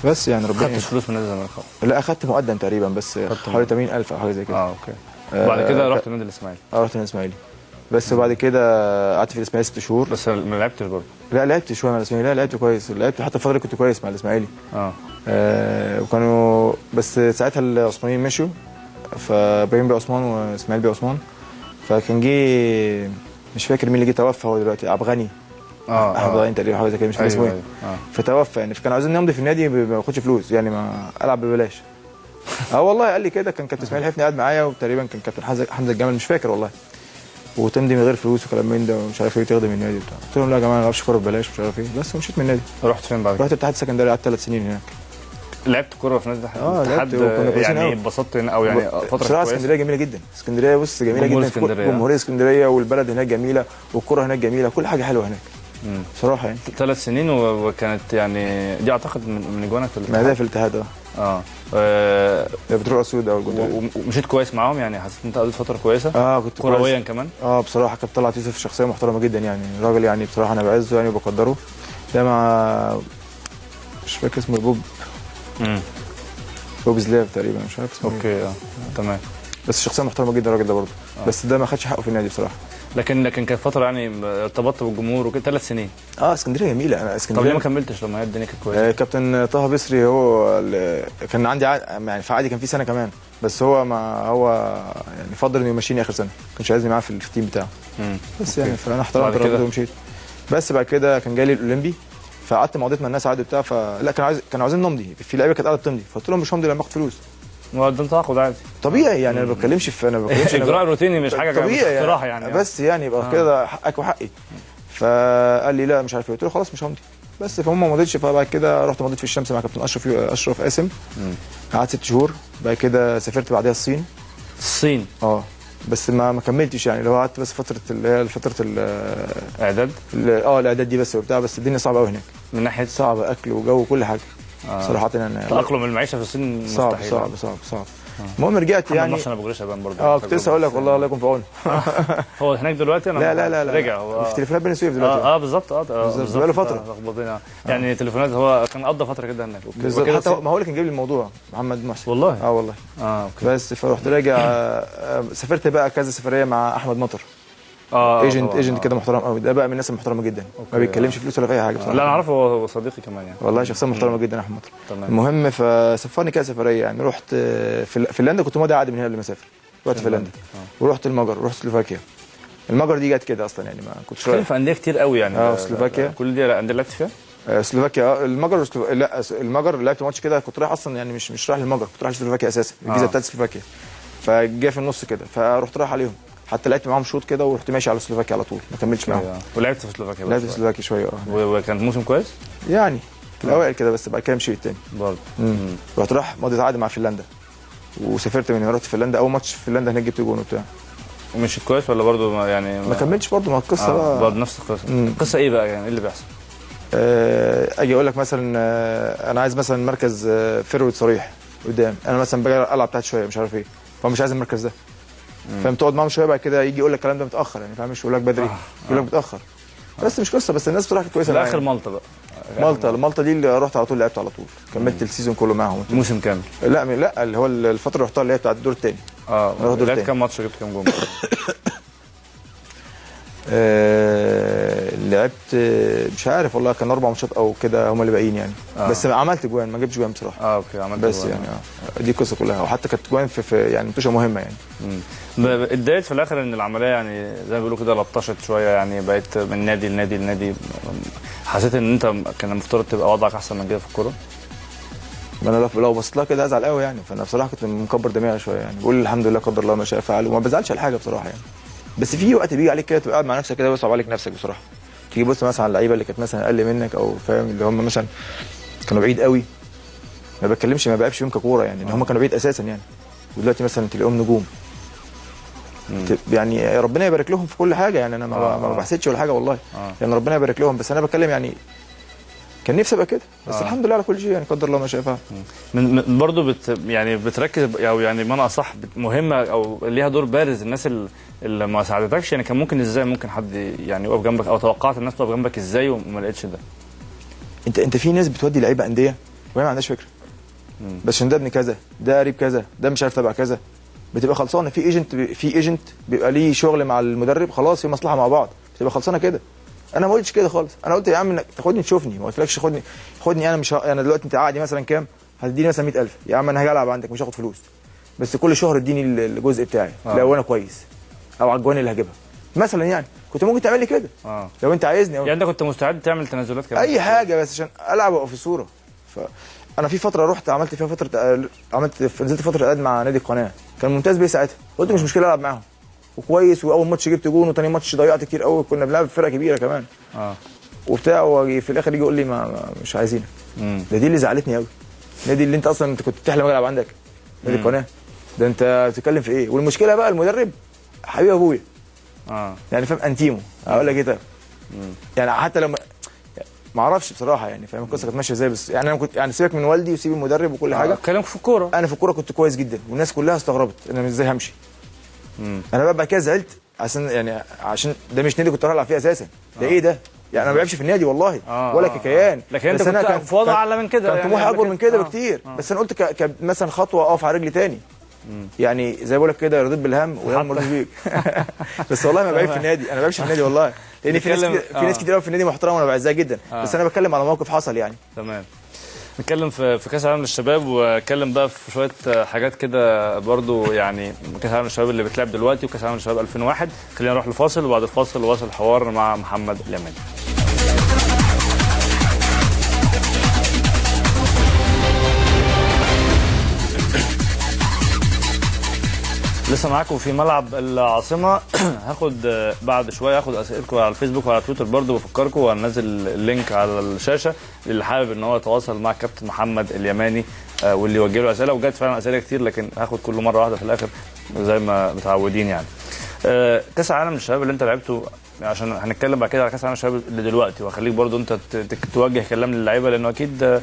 بس يعني ربنا. خدتش فلوس من نادي الزمالك؟ لا اخدت مقدم تقريبا بس حوالي 80,000 او حاجه زي كده. اوكي. وبعد كده رحت النادي الاسماعيلي. رحت النادي الاسماعيلي بس. وبعد كده قعدت في الاسماعيلي 6 شهور. بس ما لعبتش برضه؟ لا لعبت شويه مع الاسماعيلي، لا لعبت كويس، لعبت حتى الفتره اللي كنت كويس مع الاسماعيلي. وكانوا بس ساعتها العثمانيين مشوا، فابراهيم بيه عثمان واسماعيل بيه عثمان، فكان جه مش فاكر مين اللي جه توفى هو دلوقتي، عبد الغني احمد غني تقريبا حاجه زي كده مش فاكر اسمه ايه. فتوفى يعني، فكانوا عايزين نمضي في النادي ما باخدش فلوس يعني، ما العب ببلاش. والله قال لي كده، كان كابتن اسماعيل حفني قاعد معايا، وتقريبا كان كابتن حمزه الجمل مش فاكر والله، وتمضي من غير فلوس وكلام من ده ومش عارف ايه، تخدم النادي وبتاع. قلت لهم لا يا جماعه ما العبش كوره ببلاش مش عارف ايه، بس ومشيت من النادي. رحت فين بعد كده؟ رحت الاتحاد السكندري، قعدت 3 سنين هناك. لعبت كوره في نادي الاتحاد؟ يعني اتبسطت هنا او يعني فتره كويسه؟ بصراحه اسكندريه جميله جدا، اسكندريه بص جميله جدا، جمهوريه اسكندريه والبلد هناك جميله، والكوره هناك جميله، كل حاجه حلوه هناك بصراحه يعني. 3 سنين وكانت يعني دي اعتقد من اجوانك في الاتحاد. ما في الاتحاد بتروح اسود او الجندريه. ومشيت كويس معاهم يعني، حسيت انت قضيت فتره كويسه؟ كنت كرويا كمان. بصراحه كابتن طلعت يوسف شخصيه محترمه جدا يعني، راجل يعني بصراحه انا بعزه يعني وبقدره. ده مع مش فاكر اسمه بوب زلاف تقريبا، مش عارف اسمه. اوكي تمام. بس شخصيه محترمه جدا الراجل ده برضه. بس ده ما خدش حقه في النادي بصراحه. لكن كانت فتره يعني ارتبطت بالجمهور وكده 3 سنين. اسكندريه جميله. انا اسكندريه. طب ليه ما كملتش لما هي الدنيا كانت كويسه؟ كابتن طه بسري هو كان عندي يعني في عادي كان في سنه كمان، بس هو ما هو يعني فضل انه يمشيني اخر سنه، ما كانش عايزني معاه في التيم بتاعه. بس يعني فانا احترمت رغبته ومشيت. بس بعد كده كان جاي لي الاولمبي، فقعدت مضيت مع الناس عادي بتاع، فلا كانوا عايزين نمضي، في لعيبه كانت قاعده بتمضي، فقلت لهم مش همضي لما اخد فلوس. ما ده تعاقد عادي طبيعي يعني، انا ما بتكلمش في اجراء روتيني مش حاجه طبيعي اقتراح يعني. بس يعني يبقى كده حقك وحقي. فقال لي لا مش عارف ايه، قلت له خلاص مش همضي بس. فهم ما مضيتش، فبعد كده رحت مضيت في الشمس مع كابتن اشرف قاسم، قعدت 6 شهور. بعد كده سافرت بعدها الصين. بس ما كملتش يعني، لو قعدت بس فتره اللي هي فتره الاعداد. الاعداد دي بس وبتاع، بس الدنيا صعبه قوي هناك من ناحيه صعبه، اكل وجو وكل حاجه. صراحه انا تاقلم المعيشه في الصين مستحيل. صعب. المهم رجعت يعني. محسن ابو جريشه بان برضه. كنت لسه اقول لك والله الله يكون في عونه. هو هناك دلوقتي؟ انا لا رجع هو في تليفونات بني سويف دلوقتي. بالظبط. بقاله فتره لخبطينا يعني تليفونات. هو كان قضى فتره كده هناك. بالظبط. حتى ما هو اللي كان جايب لي الموضوع محمد محسن والله. والله. اوكي. بس فرحت راجع. سافرت بقى كذا سفريه مع احمد مطر. ايجنت كده محترم قوي، ده بقى من الناس المحترمه جدا. ما بيتكلمش فلوس ولا في اي حاجه بصراحه. لا انا عارفه، هو صديقي كمان يعني. والله شخصيه محترمه جدا احمد مطر. المهم فسفرني كده سفريه يعني، رحت فنلندا، كنت ماضي عادي من هنا قبل ما اسافر. رحت فنلندا ورحت المجر ورحت سلوفاكيا. المجر دي جت كده اصلا يعني، ما كنتش رايح في انديه كتير قوي يعني. سلوفاكيا كل دي انديه لعبت فيها. سلوفاكيا المجر لا المجر لعبت ماتش كده، كنت رايح اصلا يعني مش رايح للمجر، كنت رايح سلوفاكيا اساسا، الفيزا بتاعت سلوفاكيا. فجاء في النص كده، فرحت رايح عليهم، حتى لعبت معاهم شوط كده ورحت ماشي على سلوفاكيا على طول، ما كملتش معاهم. ولعبت في سلوفاكيا؟ لعبت في سلوفاكيا شويه. وكان موسم كويس يعني في الاوائل كده، بس بعد كده مشيت تاني برضه. رحت رايح ماضي عقد مع فنلندا، وسافرت من هنا رحت فنلندا. اول ماتش في فنلندا هناك جبت جون وبتاع. ومشيت كويس ولا برضه يعني ما كملتش برضه؟ ما القصه بقى برضه نفس القصه. القصه ايه بقى يعني؟ ايه اللي بيحصل؟ اجي اقول لك مثلا انا عايز مثلا مركز فيرود صريح قدام، انا مثلا باجي العب تحت شويه مش عارف ايه، فهو مش عايز المركز ده. فاهم؟ تقعد معاهم شويه بعد كده يجي يقول لك الكلام ده متاخر يعني، فاهم؟ مش يقول لك بدري، يقول لك متاخر. بس مش قصه، بس الناس بصراحه كانت كويسه. في اخر مالطا بقى. مالطا دي اللي رحت على طول، لعبت على طول، كملت السيزون كله معاهم. موسم كامل؟ لا اللي هو الفتره اللي رحتها اللي هي بتاعت الدور الثاني. لعبت كام ماتش؟ جبت كام جول؟ لعبت مش عارف والله، كان 4 ماتشات او كده هم اللي باقيين يعني. بس عملت جوان، ما جبتش جوان بصراحه. اوكي عملت بس جوان. يعني دي القصه كلها، وحتى كانت جوان في يعني ماتشات مهمه يعني. اتضايقت في الاخر ان العمليه يعني زي ما بيقولوا كده لطشت شويه يعني، بقيت من نادي لنادي. حسيت ان انت كان المفترض تبقى وضعك احسن من كده في الكوره؟ ما انا لو بصيت لها كده ازعل قوي يعني. فانا بصراحه كنت مكبر دماغي شويه يعني، بقول الحمد لله قدر الله ما شاء فعل، وما بزعلش على حاجه بصراحه يعني. بس في وقت بيجي عليك كده تبقى قاعد مع نفسك كده ويصعب عليك نفسك بصراحه. تيجي بص مثلا على اللعيبه اللي كانت مثلا اقل منك، او فاهم اللي هم مثلا كانوا بعيد قوي، ما بتكلمش ما بقابش فيهم ككوره يعني، ان هم كانوا بعيد اساسا يعني، ودلوقتي مثلا تلاقيهم نجوم. يعني ربنا يبارك لهم في كل حاجه يعني، انا ما بحسدش ولا حاجه والله. يعني ربنا يبارك لهم، بس انا بتكلم يعني كان نفسي ابقى كده، بس الحمد لله على كل شيء يعني، قدر الله ما شاء فعل. برضه يعني بتركز او يعني بمعنى اصح مهمه او ليها دور بارز الناس اللي ما ساعدتكش يعني، كان ممكن ازاي ممكن حد يعني يقف جنبك، او توقعت الناس تقف جنبك ازاي وما لقيتش ده؟ انت في ناس بتودي لعيبه انديه وهي ما عندهاش فكره، بس عشان ده ابن كذا، ده قريب كذا، ده مش عارف تبع كذا، بتبقى خلصانه. في ايجنت بيبقى ليه شغل مع المدرب، خلاص في مصلحه مع بعض، بتبقى خلصانه كده. انا ما قلتش كده خالص، انا قلت يا عم انك تاخدني تشوفني، ما قلتلكش خدني انا مش انا دلوقتي انت عادي مثلا كام؟ هتديني مثلا 100,000 يا عم انا هاجي العب عندك مش هاخد فلوس، بس كل شهر اديني الجزء بتاعي لو انا كويس او على الجوان اللي هجيبها مثلا، يعني كنت ممكن تعمل لي كده لو انت عايزني يعني انت كنت مستعد تعمل تنازلات كمان اي حاجه بس عشان العب وابقى في الصوره. فانا في فتره رحت عملت فيها فتره نزلت فتره قعد مع نادي القناه، كان ممتاز بيه ساعتها، قلت مش مشكله العب معاهم وكويس، واول ماتش جبت جون وثاني ماتش ضيعت كتير قوي، كنا بنلعب فرقه كبيره كمان وبتاع، وفي الاخر يجي يقول لي مش عايزينك. دي اللي زعلتني قوي، النادي اللي انت اصلا انت كنت بتحلم العب عندك نادي القناه، ده انت بتتكلم في ايه؟ والمشكله بقى المدرب حبيب ابويا يعني فاهم انتيمو، اقول لك ايه طيب يعني حتى لما ما اعرفش بصراحه يعني فاهم القصه كانت ماشيه ازاي، بس يعني انا كنت يعني سيبك من والدي وسيب المدرب وكل حاجه، كلامك في الكوره، انا في الكوره كنت كويس جدا والناس كلها استغربت انا ازاي همشي. انا بقى بعد كده زعلت عشان ده مش نادي كنت رايح العب فيه اساسا، ده ايه ده؟ يعني انا ما بلعبش في النادي والله ولا ككيان، لكن انت كنت في وضع اعلى من كده، كان طموحي اكبر من كده بكتير، بس انا قلت مثلا خطوه اقف على رجلي تاني، يعني زي ما بقول لك كده رضيت بالهم والهم مرضي بيك. بس والله ما بعيب في النادي، انا ما بعيبش في النادي والله، لان في ناس كتير قوي في النادي محترمه وانا بعزها جدا، بس انا بتكلم على موقف حصل يعني. تمام. نتكلم في كاس العالم للشباب، واتكلم بقى في شويه حاجات كده برضو، يعني كاس العالم للشباب اللي بتلعب دلوقتي وكاس العالم للشباب 2001. خلينا نروح لفاصل، وبعد الفاصل واصل الحوار مع محمد اليماني. لسه معاكم في ملعب العاصمه. هاخد بعد شويه هاخد اسئلتكم على الفيسبوك وعلى تويتر برضو، بفكركم وهنزل اللينك على الشاشه اللي حابب ان هو يتواصل مع كابتن محمد اليماني واللي يوجه له اسئله، وجات فعلا اسئله كتير لكن هاخد كل مره واحده في الاخر زي ما متعودين يعني. كاس العالم للشباب اللي انت لعبته، عشان هنتكلم بعد كده على كاس العالم للشباب اللي دلوقتي، وهخليك برضو انت توجه كلام للعيبه، لانه اكيد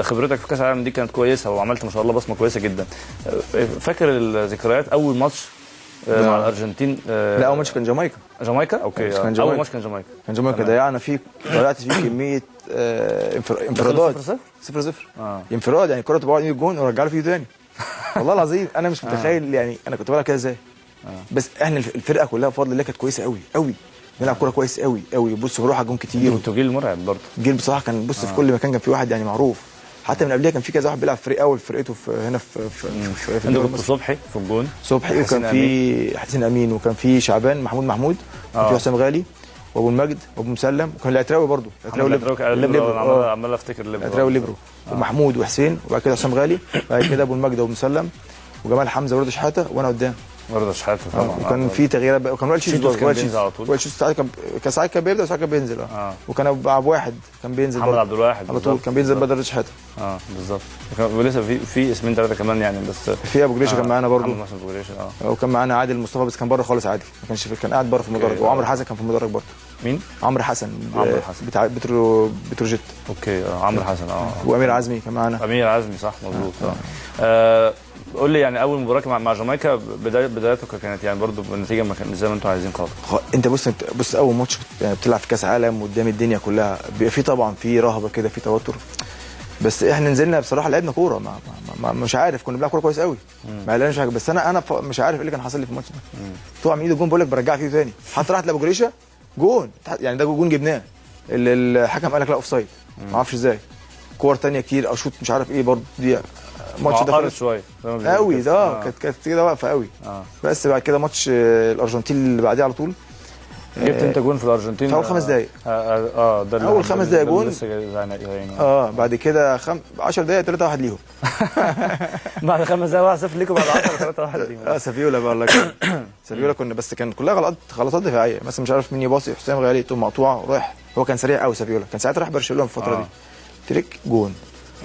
خبرتك في كاس العالم دي كانت كويسه وعملت ما شاء الله بصمه كويسه جدا. فاكر الذكريات اول ماتش مع الارجنتين؟ لا اول ماتش كان جامايكا اوكي. اول ماتش كان جامايكا ضيعنا فيه كميه انفرادات 0-0 انفراد، يعني الكره تبقى 100 جون ورجع له فيه تاني. والله العظيم انا مش متخيل يعني انا كنت بلعب كده ازاي. بس احنا الفرقه كلها بفضل الله كانت كويسه قوي قوي، بنلعب كوره كويس قوي قوي، بص بنروح على جون كتير، وانتوا جيل مرعب برضه، جيل بصراحه كان بص في كل مكان كان في واحد يعني معروف، حتى من قبلها كان في كذا واحد بيلعب فريق اول فرقته هنا في انتوا كنتوا صبحي في الجون، صبحي وكان في حسين امين وكان في شعبان محمود وكان في حسام غالي وابو المجد وابو مسلم، وكان العتراوي برضه، عمال افتكر العتراوي ليبرو ومحمود وحسين، وبعد كده حسام غالي، بعد كده ابو المجد وابو مسلم وجمال حمزه ورضا شحاته وانا قدام برضه شحاته طبعا. وكان في تغييرات بقى، وكان شيتوس كان بينزل على طول، شيتوس ساعات كان بيبدا وساعات كان بينزل وكان ابو واحد كان بينزل محمد عبد الواحد على طول، كان بينزل بدل شحاته بالظبط. ولسه في اسمين ثلاثه كمان يعني، بس في ابو جريشه كان معانا برضه، ابو جريشه وكان معانا عادل مصطفى بس كان بره خالص، عادل ما كانش كان قاعد بره في المدرج، وعمرو حسن كان في المدرج برضه. مين؟ عمرو حسن بتاع بتروجيت. اوكي عمرو حسن وامير عزمي كان معانا. امير عزمي صح مظبوط. قول لي يعني اول مباراه مع جامايكا بدايتك كانت يعني برضو النتيجه ما كانت زي ما انتوا عايزين خالص. انت بص اول ماتش بتلعب في كاس عالم قدام الدنيا كلها، بيبقى في طبعا في رهبه كده، في توتر، بس احنا نزلنا بصراحه لعبنا كوره مش عارف، كنا بنلعب كوره كويس قوي ما قلقناش حاجه، بس انا مش عارف ايه اللي كان حاصل لي في الماتش ده. طلع من ايده جون بقول لك برجع فيه ثاني، حتى راحت لابو جريشه جون، يعني ده جون جبناه، الحكم قال لك لا اوف سايد، ما اعرفش ازاي، كور ثانيه كتير اشوط مش عارف ايه برضه، دي الماتش ده خالص شويه قوي كانت كده واقفه قوي. بس بعد كده ماتش الارجنتين اللي بعديه على طول جبت انت جون في الارجنتين في اول 5 دقائق. ده اول 5 دقائق جون. بعد كده 10 دقائق 3-1 ليهم. بعد 5 دقائق 1-0 ليكم، بعد 10 3-1 ليهم. سافيولا بقى والله سافيولا كنا، بس كان كلها غلطات دفاعيه، مثلا مش عارف مين يباصي، حسام غالي تقوم مقطوعه ورايح، هو كان سريع قوي سافيولا، كان ساعتها راح برشلونه في الفتره دي، تريك جون.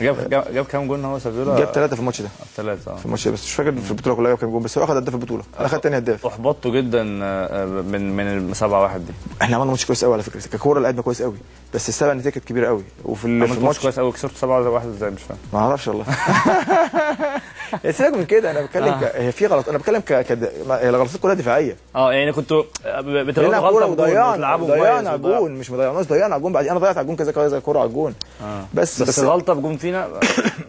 جاب كام جون هو سافيولا؟ جاب 3 في الماتش ده. 3 في الماتش ده، بس مش فاكر في البطوله كلها جاب كام جون، بس هو اخذ هداف البطوله، انا اخذت ثاني هداف. احبطته جدا من 7-1 دي. احنا عملنا ماتش كويس قوي على فكره، ككوره لعبنا كويس قوي، بس السبع نتيجه كانت كبيره قوي، وفي الماتش كويس قوي، كسرت 7-1 ازاي مش فاهم. ما اعرفش والله. سيبك من كده، انا بتكلم هي في غلط، انا بتكلم هي الغلطات كلها دفاعيه. يعني كنتوا بتغلطوا غلطه وضيعنا جون، مش ضيعناش، ضيعنا جون. بعدين انا ضيعت على الجون كذا كوره على الجون. بس غلطه بجون فينا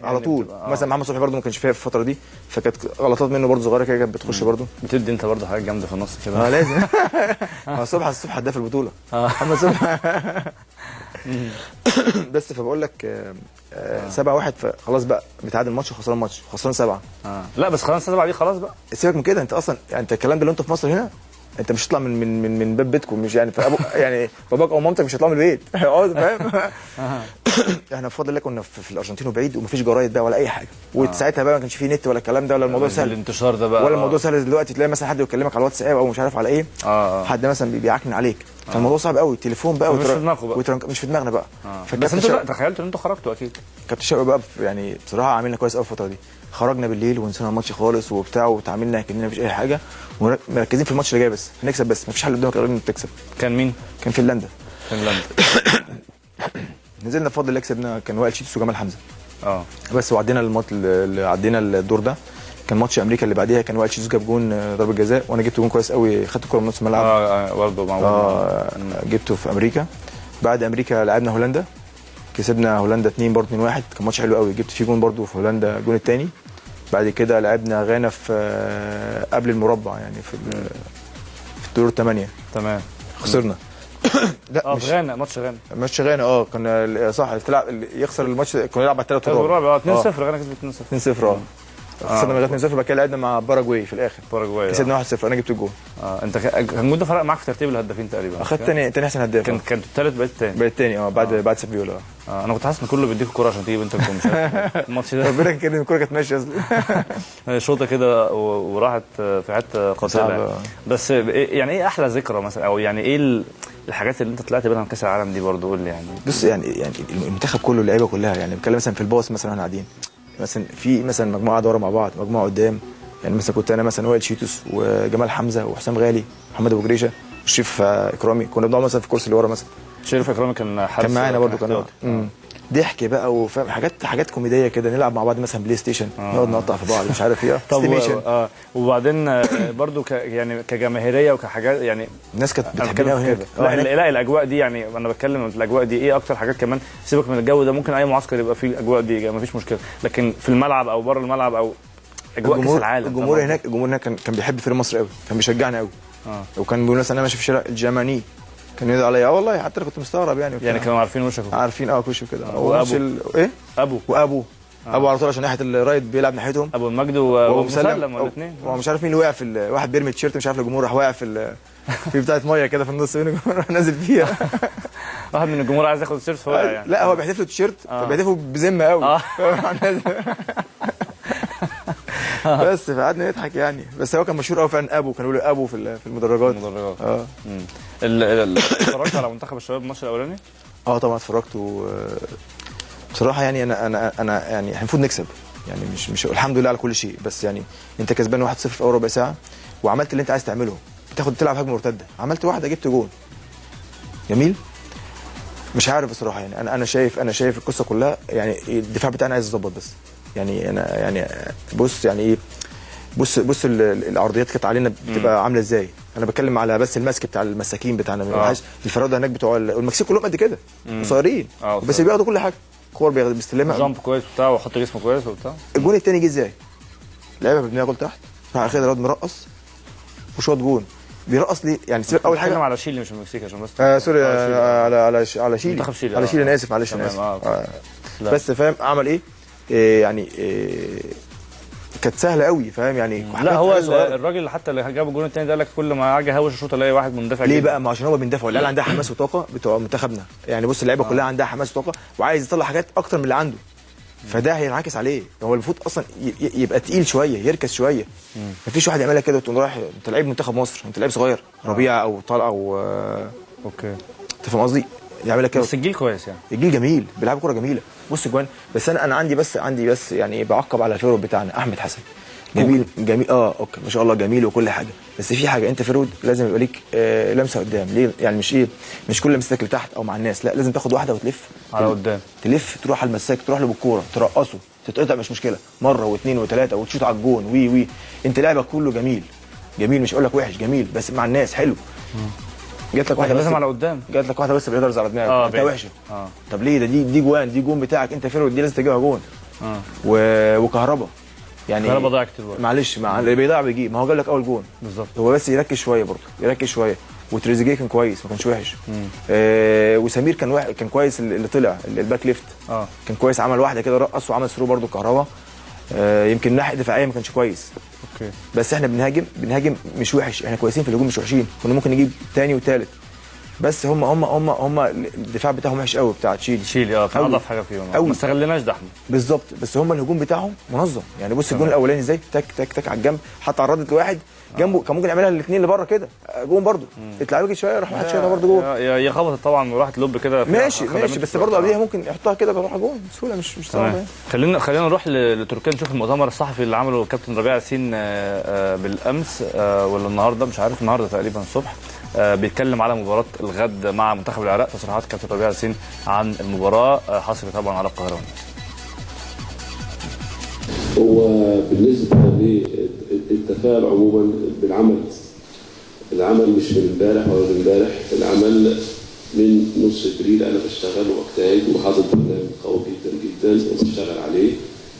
على طول. مثلا محمد صبحي برده ما كانش فيها في الفتره دي، فكانت غلطات منه برده صغيره كده كانت بتخش برده. بتدي انت برده حاجه جامده في النص كده. لازم. صبحي الصبح هداف البطوله محمد صبحي. بس فبقول لك 7-1 خلاص بقى بتعادل الماتش وخسران الماتش، خسران 7. لا بس خلاص 7 دي خلاص بقى. سيبك من كده، انت اصلا يعني انت الكلام ده لو انت في مصر هنا انت مش هتطلع من باب بيتكم، مش يعني يعني باباك او مامتك مش هيطلعوا من البيت. فاهم؟ احنا بفضل الله كنا في الارجنتين وبعيد ومفيش جرايد بقى ولا اي حاجه، وساعتها بقى ما كانش فيه نت ولا الكلام ده ولا الموضوع سهل. الانتشار ده بقى ولا الموضوع سهل دلوقتي تلاقي مثلا حد يكلمك على الواتساب او مش عارف على ايه. حد مثلا بيعكن عليك، كان الموضوع صعب قوي. التليفون بقى مش في دماغنا بقى. بس انتوا تخيلتوا ان انتوا خرجتوا اكيد. كابتن شوقي بقى يعني بصراحه عاملنا كويس قوي الفتره دي. خرجنا بالليل ونسينا الماتش خالص وبتاع، وتعاملنا كاننا مفيش اي حاجه، ومركزين في الماتش اللي جاي بس هنكسب، بس مفيش حل قدامك غير انك تكسب. كان مين؟ كان فنلندا. نزلنا بفضل الله كسبنا، كان وائل شيتوس وجمال حمزه. بس وعدينا الماتش اللي عدينا الدور ده. كان ماتش امريكا اللي بعديها كان وائل شيتوس جاب جون ضربه جزاء، وانا جبت جون كويس قوي، خدت الكوره من نص الملعب. برضه جبته في امريكا. بعد امريكا لعبنا هولندا، كسبنا هولندا 2 برضه 2-1، كان ماتش حلو قوي، جبت فيه جون برضه في هولندا الجون الثاني. بعد كده لعبنا غانا في قبل المربع يعني في الدور 8. تمام. خسرنا. لا مش غانا، ماتش غانا كنا صح تلعب يخسر الماتش، كنا نلعب على 3 وربع 2-0. غانا كسبت 2-0 خسرنا لغايه 2-0. بعد كده لعبنا مع باراجواي في الاخر، كسبنا 1-0. انا جبت الجول. انت كان جود فرق معاك في ترتيب الهدافين تقريبا. اخدت تاني احسن هداف. كنت الثالث بقيت الثاني. بعد سافيولا. انا كنت حاسس ان كله بيديك الكوره عشان تجيب انت الجول، مش عارف الماتش ده. ربنا كان الكوره كانت ماشيه اصلا. شوطه كده وراحت في حته قاتله. بس يعني ايه احلى ذكرى مثلا، او يعني ايه الحاجات اللي انت طلعت منها من كاس العالم دي برضه؟ قول لي يعني. بص يعني المنتخب كله، اللعيبه كلها، يعني بتكلم مثلا في الباص مثلا احنا قاعدين مثلا في مثلا مجموعه قاعده ورا مع بعض، مجموعه قدام. يعني مثلا كنت انا مثلا وائل شيتوس وجمال حمزه وحسام غالي محمد ابو جريشه والشريف اكرامي، كنا بنقعد مثلا في الكرسي اللي ورا مثلا. شريف اكرامي كان معانا برضه، كان ضحك بقى وفاهم حاجات كوميديه كده، نلعب مع بعض مثلا بلاي ستيشن، نقعد نقطع في بعض مش عارف ايه. طب وبعدين برضو يعني كجماهيريه وكحاجات، يعني الناس كانت بتحبنا قوي هناك. لا الاجواء دي، يعني انا بتكلم في الاجواء دي، ايه اكتر حاجات كمان؟ سيبك من الجو ده، ممكن اي معسكر يبقى فيه الاجواء دي مفيش مشكله، لكن في الملعب او بره الملعب او اجواء كاس العالم. الجمهور هناك كان بيحب فريق مصر قوي، كان بيشجعنا قوي. وكان بيقول مثلا انا ماشي في الشارع الجرماني كان يدعي عليا. والله حتى انا كنت مستغرب يعني كانوا عارفين وشك عارفين وشه كده. ايه ابو على طول عشان ناحيه الرايت بيلعب ناحيتهم، ابو المجد ومسلم الاثنين. هو مش عارف مين اللي وقع في واحد بيرمي التيشيرت مش عارف الجمهور راح واقع في بتاعه ميه كده في النص بين الجمهور راح نازل فيها. واحد من الجمهور عايز ياخد التيشيرت فوقع يعني. لا هو بيحدف له التيشيرت فبيحدفه بذمه قوي. بس فقعدنا نضحك يعني. بس هو كان مشهور قوي فعلا، ابو كانوا بيقولوا ابو في المدرجات. اتفرجت على منتخب الشباب الماتش الاولاني؟ طبعا اتفرجت. بصراحه يعني انا يعني احنا المفروض نكسب، يعني مش الحمد لله على كل شيء، بس يعني انت كسبان 1-0 في اول ربع ساعه وعملت اللي انت عايز تعمله، تلعب هجمه مرتده، عملت واحده جبت جول جميل. مش عارف بصراحه يعني انا شايف القصه كلها، يعني الدفاع بتاعنا عايز يظبط بس. يعني انا يعني بص يعني ايه، بص العرضيات كانت علينا بتبقى عامله ازاي. انا بتكلم على بس المسك بتاع المساكين بتاعنا. الفراوده هناك بتوع المكسيك كلهم قد كده قصيرين، بس بياخدوا كل حاجه. كور بيستلمها جامب كويس بتاع وحط جسمه كويس وبتاع. الجون الثاني جه ازاي؟ لعبها بدماغه لتحت، راح اخد الواد مرقص وشوط جون. بيرقص ليه؟ يعني سيبك اول حاجه على شيلي مش المكسيك عشان بس سوري على شيلي. منتخب شيلي. على شيلي انا اسف، معلش انا اسف. بس فاهم عمل ايه؟ يعني كانت سهله قوي فاهم يعني. لا هو الراجل حتى اللي جاب الجون الثاني ده قال لك كل ما اجي اهوش الشوط الاقي واحد مندفع. ليه بقى؟ ما عشان هو بيندفع. والعيال عندها حماس وطاقه بتوع منتخبنا. يعني بص اللعيبه كلها عندها حماس وطاقه وعايز يطلع حاجات اكتر من اللي عنده، فده هينعكس عليه. هو المفروض اصلا يبقى تقيل شويه، يركز شويه. مفيش واحد يعملها كده وتقوم رايح انت لعيب منتخب مصر، انت لعيب صغير ربيع او طلقه او اوكي انت فاهم قصدي؟ يعملها كده. بس الجيل كويس يعني، الجيل جميل بيلعبوا كوره جميله. بص جوان. بس انا عندي بس يعني بعقب على الفيرو بتاعنا احمد حسن. جميل اوكي ما شاء الله جميل وكل حاجه، بس في حاجه انت فرود لازم يبقى ليك لمسه قدام. ليه يعني مش كل لمستك لتحت او مع الناس، لا لازم تاخد واحده وتلف على قدام، تلف تروح على المساك، تروح له بالكوره ترقصه تتقطع مش مشكله مره واثنين وثلاثه وتشوط على الجون وي انت لعبك كله جميل مش هقول لك وحش، جميل بس مع الناس حلو. جات لك واحده بس لازم على قدام، جات لك واحده بس بالهيدرز على دماغك انت وحشه. طب ليه ده؟ دي جون بتاعك انت فرود، دي لازم تجيبها جون. وكهربا يعني كهربا ضايع كتير معلش مع اللي بيضيع بيجيب، ما هو جاب لك اول جون بالظبط. هو بس يركز شويه برضه يركز شويه. وتريزيجيه كان كويس ما كانش وحش. وسمير كان كويس اللي طلع الباك ليفت كان كويس، عمل واحده كده رقص وعمل ثرو برضه كهربا. يمكن الناحيه الدفاعيه ما كانش كويس. اوكي بس احنا بنهاجم مش وحش، احنا كويسين في الهجوم مش وحشين، كنا ممكن نجيب ثاني وثالث. بس هم الدفاع بتاعهم وحش قوي بتاع تشيلي كان اضعف حاجه فيهم، ما استغلناش ده احنا بالظبط. بس هم الهجوم بتاعهم منظم يعني. بص الجون الاولاني ازاي تك تك تك على الجنب، حتى عرضت لواحد جنبه كان ممكن يعملها الاثنين اللي بره كده جون برده، اتلعبت شويه راح واحد شايلها برده جون. هي خبطت طبعا وراحت لوب كده ماشي بس برده قبليها ممكن يحطها كده بروح جون بسهوله مش صعبه يعني. خلينا نروح لتركيا نشوف المؤتمر الصحفي اللي عمله الكابتن ربيع ياسين بالامس ولا النهارده مش عارف، النهارده تقريبا الصبح. بيتكلم على مباراه الغد مع منتخب العراق. تصريحات كابتن ربيع ياسين عن المباراه حصري طبعا على القاهره. هو بالنسبه للتفاعل عموما العمل مش من امبارح ولا من امبارح، العمل من نص ابريل انا بشتغل واجتهد وحاطط برنامج قوي جدا جدا وبشتغل عليه،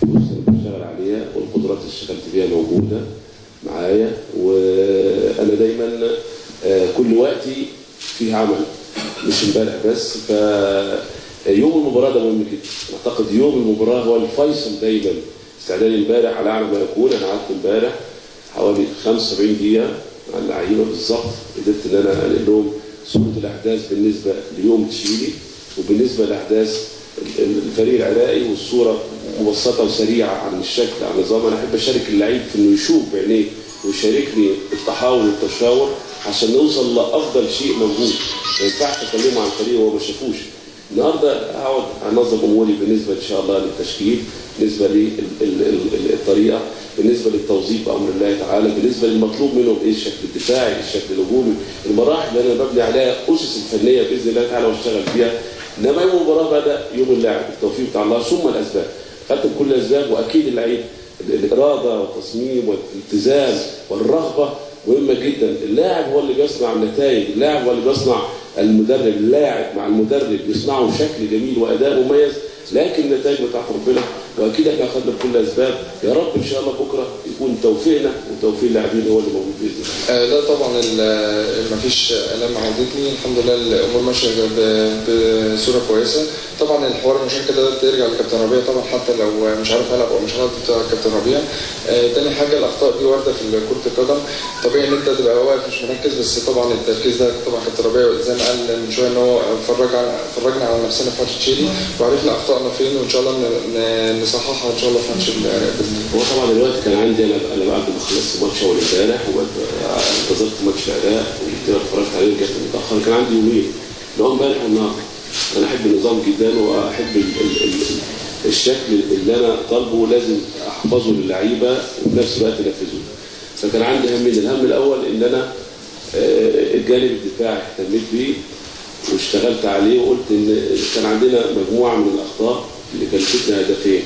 بشتغل عليها والقدرات اللي اشتغلت بيها موجوده معايا. وانا دايما كل وقتي فيه عمل مش امبارح بس. فيوم المباراه ده مهم جدا، اعتقد يوم المباراه هو الفيصل دايما. استعدادي امبارح على اعلى ما يكون، انا قعدت امبارح حوالي 75 دقيقه مع اللعيبه بالظبط، قدرت ان انا انقل لهم صوره الاحداث بالنسبه ليوم تشيلي وبالنسبه لاحداث الفريق العراقي، والصوره مبسطه وسريعه عن الشكل عن النظام. انا احب اشارك اللعيب في انه يشوف بعينيه ويشاركني التحاور والتشاور عشان نوصل لافضل شيء موجود. ما ينفعش اكلمه عن الفريق وهو ما شافوش. النهارده هقعد انظم اموري بالنسبه ان شاء الله للتشكيل، بالنسبه للطريقه، بالنسبه للتوظيف بامر الله تعالى، بالنسبه للمطلوب منهم ايه الشكل الدفاعي، الشكل الهجومي، المراحل اللي انا ببني عليها اسس الفنيه باذن الله تعالى واشتغل فيها. انما يوم المباراه بدا يوم اللاعب، التوفيق بتاع الله ثم الاسباب. خدت كل الاسباب، واكيد اللعيب الاراده والتصميم والالتزام والرغبه مهمه جدا. اللاعب هو اللي بيصنع النتائج، اللاعب هو اللي بيصنع المدرب، اللاعب مع المدرب يصنعوا شكل جميل واداء مميز، لكن النتائج بتاعت ربنا. واكيد احنا اخذنا بكل الاسباب، يا رب ان شاء الله بكره يكون توفيقنا وتوفيق اللاعبين هو اللي موجود باذن الله. لا طبعا ما فيش الام عودتني، الحمد لله الامور ماشيه بصوره كويسه. طبعا الحوار المشاركه ده ترجع لكابتن ربيع طبعا، حتى لو مش عارف العب او مش هلعب بتاع كابتن ربيع. تاني حاجه الاخطاء دي وارده في كره القدم، طبيعي ان انت تبقى واقف مش مركز، بس طبعا التركيز ده طبعا كابتن ربيع زي ما قال من شويه ان هو فرجنا على نفسنا في ماتش تشيلي وعرفنا اخطائنا فين، وان شاء الله نصححها ان شاء الله في ماتش العراق باذن الله. هو طبعا الوقت كان عندي انا بعد ما خلصت ماتش اول امبارح وانتظرت ماتش العراق واتفرجت عليه ورجعت متاخر، كان عندي يومين اللي هو امبارح والنهارده. انا احب النظام جدا واحب الشكل اللي انا طالبه لازم احفظه للعيبه وفي نفس الوقت انفذه. فكان عندي همين، الهم الاول ان انا الجانب الدفاعي اهتميت بيه واشتغلت عليه، وقلت ان كان عندنا مجموعه من الاخطاء اللي كلفتنا هدفين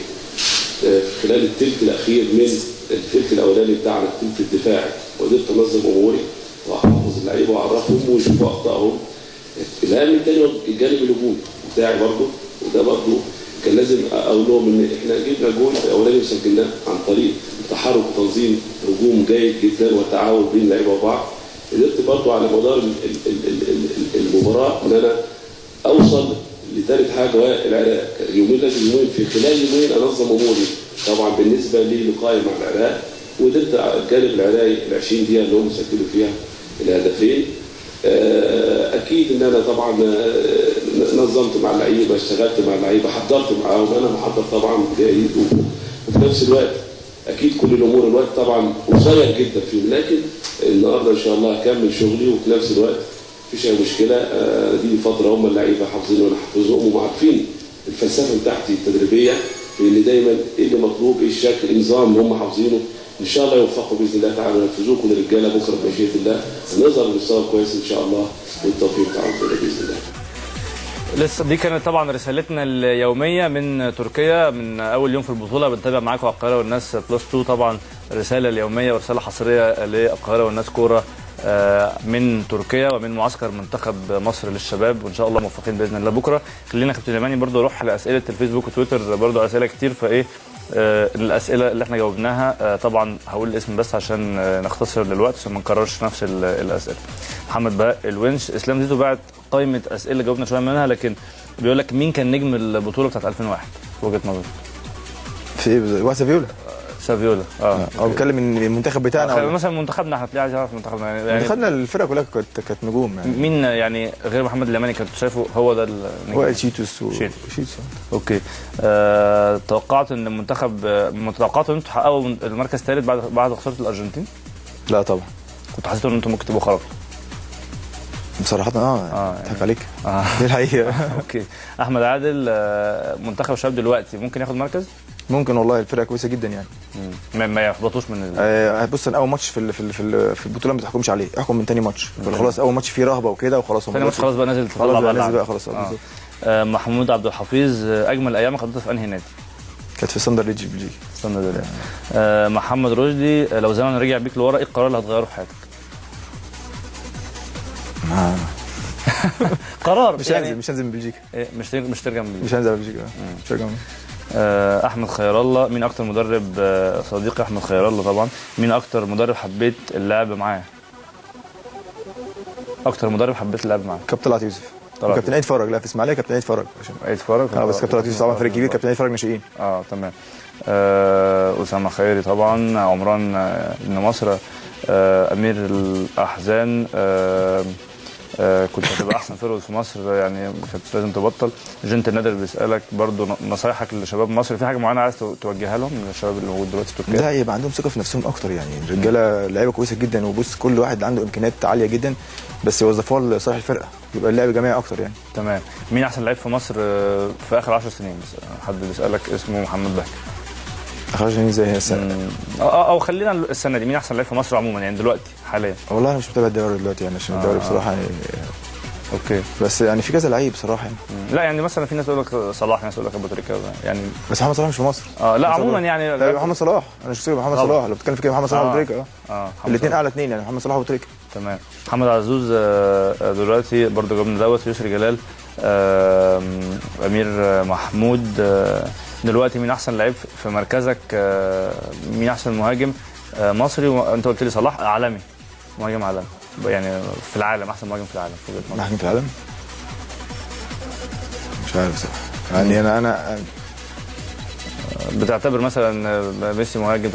خلال الثلث الاخير من الثلث الاولاني بتاعنا، الثلث الدفاعي، وقدرت انظم اموري واحفظ اللعيبه واعرفهم ويشوفوا اخطائهم. الهم الثاني الجانب الهجومي بتاعي برضه، وده برضه كان لازم اقول لهم ان احنا جبنا جول الاولاني وسجلناه عن طريق تحرك وتنظيم هجوم جيد جدا والتعاون بين اللعيبه وبعض. قدرت برضه على مدار المباراه ان انا اوصل لثالث حاجه وهي العراق. يومين لازم يومين، في خلال يومين انظم اموري طبعا بالنسبه للقائي مع العراق، وقدرت الجانب العراقي ال 20 دقيقه اللي هم سجلوا فيها الهدفين. اكيد ان انا طبعا نظمت مع اللعيبه، اشتغلت مع اللعيبه، حضرت معاهم، انا محضر طبعا جيد، وفي نفس الوقت اكيد كل الامور الوقت طبعا قصير جدا فيهم، لكن النهارده ان شاء الله هكمل شغلي وفي نفس الوقت مفيش اي مشكله. دي فتره هم اللعيبه حافظين وانا حافظهم وعارفين الفلسفه بتاعتي التدريبيه، في ان دايما ايه اللي مطلوب، ايه الشكل، النظام اللي هم حافظينه ان شاء الله يوفقوا باذن الله تعالى وينفذوه كل الرجاله بكره بمشيئه الله، نظهر بمستوى كويس ان شاء الله والتوفيق تعالى باذن الله. لسه دي كانت طبعا رسالتنا اليوميه من تركيا من اول يوم في البطوله. بنتابع معاكم على القاهره والناس بلس 2 طبعا الرساله اليوميه ورساله حصريه للقاهره والناس كوره من تركيا ومن معسكر منتخب مصر للشباب، وان شاء الله موفقين باذن الله بكره. خلينا كابتن يماني برضو نروح لاسئله الفيسبوك وتويتر، برضو اسئله كتير، فايه الاسئله اللي احنا جاوبناها طبعا هقول الاسم بس عشان نختصر للوقت عشان ما نكررش نفس الاسئله. محمد بهاء الونش، اسلام زيزو بعت قائمه اسئله جاوبنا شويه منها، لكن بيقول لك مين كان نجم البطوله بتاعت 2001 في وجهه نظرك؟ في ايه؟ واحد سافيولا. سافيولا. هو بيتكلم ان المنتخب بتاعنا مثلا منتخبنا احنا تلاقي عايز يعرف منتخبنا يعني دخلنا الفرقه كلها كانت نجوم يعني. مين يعني غير محمد اليماني كنت شايفه هو ده النجم؟ وائل شيتوس اوكي. توقعت ان المنتخب توقعتوا ان انتوا تحققوا المركز الثالث بعد خساره الارجنتين؟ لا طبعا. كنت حسيتوا ان انتوا ممكن تبقوا خرجتوا؟ بصراحه اضحك عليك. دي الحقيقه. اوكي. احمد عادل، منتخب الشباب دلوقتي ممكن ياخد مركز؟ ممكن والله، الفرقه كويسه جدا يعني. ما يحبطوش من بص، اول ماتش في البطوله ما تحكمش عليه، احكم من ثاني ماتش. خلاص اول ماتش فيه رهبه وكده وخلاص. ثاني ماتش خلاص بقى نازل تطلع بقى خلاص. محمود عبد الحفيظ، اجمل ايام قضيتها في انهي نادي؟ كانت في ساندر ليدج بلجيكا. ساندر ليدج. محمد رشدي، لو زمن رجع بيك لورا ايه القرار اللي هتغيره في حياتك؟ قرار مش هنزل من بلجيكا. مش ترجع من بلجيكا. مش هنزل من بلجيكا. مش هرجع. احمد خير الله، مين اكتر مدرب، صديقي احمد خير الله طبعا، مين اكتر مدرب حبيت اللعب معاه؟ اكتر مدرب حبيت اللعب معاه؟ كابتن طلعت يوسف. كابتن عيد فرج. لا في اسماعيليه كابتن عيد فرج. عيد فرج. بس كابتن طلعت يوسف طبعا فريق كبير. كابتن عيد فرج ناشئين. تمام. اسامه خيري طبعا، عمران بن مصر، امير الاحزان، كنت هتبقى احسن فيرود في مصر يعني كنت لازم تبطل. جنت النادر بيسالك برضو نصايحك لشباب مصر، في حاجه معينه عايز توجهها لهم من الشباب اللي موجود دلوقتي في تركيا؟ لا، يبقى عندهم ثقه في نفسهم اكتر يعني. الرجاله لعيبه كويسه جدا، وبص كل واحد عنده امكانيات عاليه جدا، بس يوظفوها لصالح الفرقه، يبقى اللعب جماعي اكتر يعني. تمام. مين احسن لعيب في مصر في اخر 10 سنين؟ حد بيسالك اسمه محمد بهجة. اخر 10 سنين زي السنه او خلينا السنه دي، مين احسن لعيب في مصر عموما يعني دلوقتي حاليا؟ والله انا مش متابع الدوري دلوقتي يعني، عشان الدوري بصراحه يعني. اوكي. بس يعني في كذا لعيب بصراحه يعني. لا يعني مثلا في ناس تقول لك صلاح، ناس تقول لك ابو تريكه يعني. بس محمد صلاح مش في مصر. لا عموما يعني. لا محمد صلاح، انا مش محمد صلاح، لو بتتكلم في كده محمد صلاح وابو تريكه. الاثنين اعلى اثنين يعني، محمد صلاح وابو تريكه. تمام. محمد عزوز دلوقتي برضه جبنا دوت، يسري جلال، امير محمود، دلوقتي مين احسن لعيب في مركزك؟ مين احسن مهاجم مصري؟ وانت قلت لي صلاح عالمي، مهاجم عالمي يعني في العالم، احسن مهاجم في العالم. مهاجم في العالم مش عارف صراحه يعني. انا بتعتبر مثلا ميسي مهاجم؟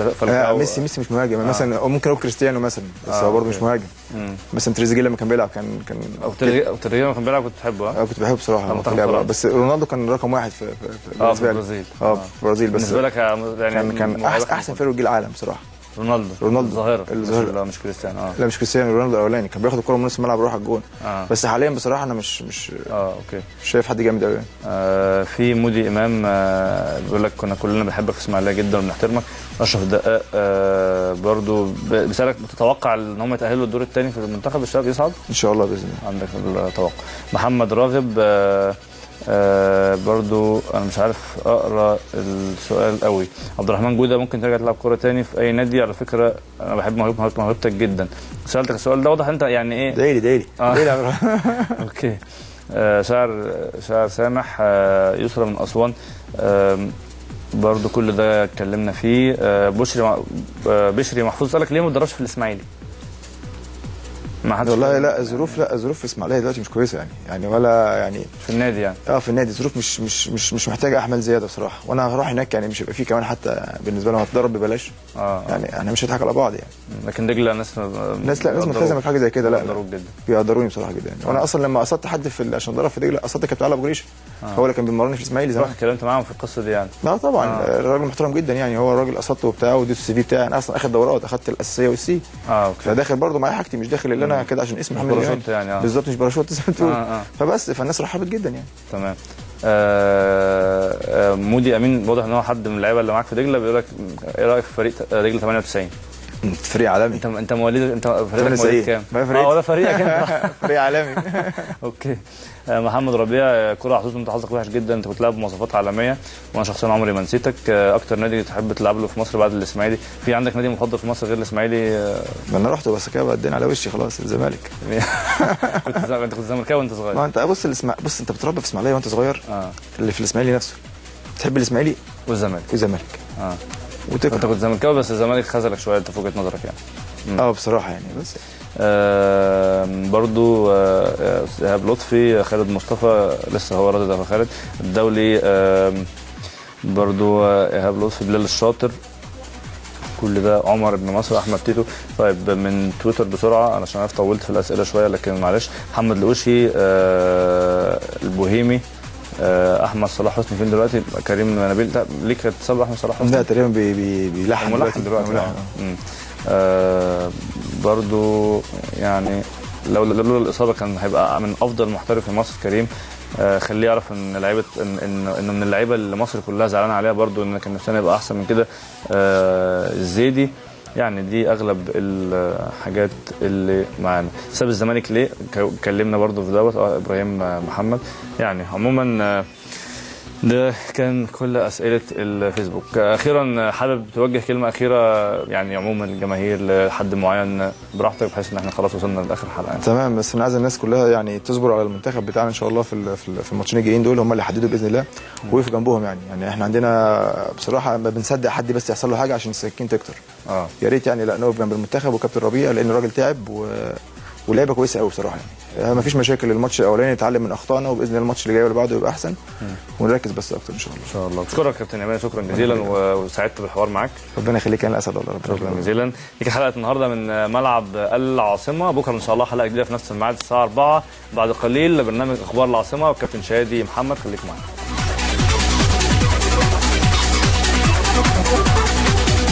ميسي مش مهاجم. مثلا ممكن اقول كريستيانو مثلا، بس هو برضه مش مهاجم. مثلا تريزيجيه لما كان بيلعب كان تريزيجيه لما كان بيلعب كنت تحبه؟ كنت بحبه بصراحه. بس رونالدو كان رقم واحد في البرازيل. في البرازيل. بس بالنسبه لك يعني كان احسن فيرود جيل العالم بصراحه. رونالدو الظاهره. لا مش كريستيانو. لا مش كريستيانو، رونالدو الاولاني كان بياخد الكوره من نص الملعب يروح على الجون. بس حاليا بصراحه انا مش اوكي، مش شايف حد جامد قوي يعني. في مودي امام بيقول لك كنا كلنا بنحبك في اسماعيليه جدا وبنحترمك. اشرف الدقاق برضو بيسالك، بتتوقع ان هم يتاهلوا الدور الثاني في المنتخب الشباب يصعد؟ ان شاء الله باذن الله. عندك التوقع. محمد راغب برضو انا مش عارف اقرا السؤال قوي. عبد الرحمن جوده، ممكن ترجع تلعب كوره تاني في اي نادي؟ على فكره انا بحب موهبتك جدا. سالتك السؤال ده، واضح انت يعني ايه. دايلي اوكي. شاعر سامح، يسرى من اسوان، برضو كل ده اتكلمنا فيه. بشري محفوظ سالك ليه ما تدربش في الاسماعيلي؟ والله لا، الظروف في اسماعيليه دلوقتي مش كويسه يعني ولا يعني في النادي يعني. في النادي الظروف مش محتاجه احمال زياده بصراحه، وانا هروح هناك يعني مش هيبقى فيه كمان حتى بالنسبه لهم هتدرب ببلاش. يعني احنا مش هنضحك على بعض يعني. لكن دجله ناس ملتزمه في حاجه زي كده. لا بيقدروني بصراحه جدا يعني. وانا اصلا لما قصدت حد عشان اتدرب في دجله، قصدت كابتن علي ابو جريشه. هو اللي كان بيمرني في الاسماعيلي زمان. رحت اتكلمت معاهم في القصه دي يعني؟ لا طبعا. الراجل محترم جدا يعني. هو الراجل قصدته وبتاع، ودي السي في بتاعي. انا اصلا اخد دورات، اخدت الاساسيه والسي. اوكي. فداخل برضه معايا حاجتي، مش داخل اللي انا كده عشان اسمي محمد يعني. بالظبط، مش باراشوت زي ما تقول. فبس فالناس رحبت جدا يعني. تمام. مودي امين واضح ان هو حد من اللعيبه اللي معاك في دجله، بيقول لك ايه رايك في فريق دجله 98؟ فريق عالمي. انت مواليد، انت فريقك مواليد كام؟ ولا فريقك انت. فريق عالمي. اوكي. محمد ربيع، كرة حظوظ انت حظك وحش جدا، انت كنت لاعب بمواصفات عالميه وانا شخصيا عمري ما نسيتك. اكتر نادي تحب تلعب له في مصر بعد الاسماعيلي؟ في عندك نادي مفضل في مصر غير الاسماعيلي؟ ما انا رحت بس كده بعدين على وشي خلاص الزمالك. انت كنت زملكاوي وانت صغير؟ ما انت بص بص انت بتربى في اسماعيليه وانت صغير. اللي في الاسماعيلي نفسه تحب الاسماعيلي والزمالك. انت كنت زملكاوي بس الزمالك خذلك شويه انت في وجهه نظرك يعني. بصراحه يعني. بس برضو ايهاب لطفي، خالد مصطفى لسه هو راضي ده خالد الدولي، برضو ايهاب لطفي، بلال الشاطر، كل ده، عمر بن مصر، احمد تيتو. طيب من تويتر بسرعه علشان انا طولت في الاسئله شويه لكن معلش. محمد لؤوشي، البوهيمي، احمد صلاح حسني فين دلوقتي؟ كريم نبيل ليك اتصال باحمد صلاح حسني؟ لا تقريبا بيلحن دلوقتي. برضو يعني لولا الاصابه كان هيبقى من افضل محترف في مصر كريم. خليه يعرف ان لعيبه انه من اللعيبه اللي مصر كلها زعلانه عليها برضو، ان كان نفسنا يبقى احسن من كده. الزيدي، يعني دي اغلب الحاجات اللي معانا. ساب الزمالك ليه؟ اتكلمنا برضو في دوت. ابراهيم محمد. يعني عموما ده كان كل اسئله الفيسبوك. اخيرا حابب توجه كلمه اخيره يعني عموما الجماهير لحد معين براحتك، بحيث ان احنا خلاص وصلنا لاخر حلقه يعني. تمام. بس انا عايز الناس كلها يعني تصبر على المنتخب بتاعنا ان شاء الله في الماتشين الجايين دول، هم اللي حددوا باذن الله، وقفوا جنبهم يعني احنا عندنا بصراحه ما بنصدق حد بس يحصل له حاجه عشان السكين تكتر. يا ريت يعني لا نقف جنب المنتخب وكابتن ربيع، لان الراجل تعب ولعبه كويسه قوي بصراحه يعني. ما فيش مشاكل. الماتش الاولاني نتعلم من اخطائنا، وباذن الله الماتش اللي جاي واللي بعده يبقى احسن، ونركز بس اكتر ان شاء الله. ان شاء الله. بشكرك كابتن يمان، شكرا جزيلا وسعدت بالحوار معاك. ربنا يخليك. انا اسعد والله. شكرا جزيلا. دي حلقه النهارده من ملعب العاصمه. بكره ان شاء الله حلقه جديده في نفس الميعاد الساعه 4 بعد قليل، برنامج اخبار العاصمه والكابتن شادي محمد. خليكم معانا.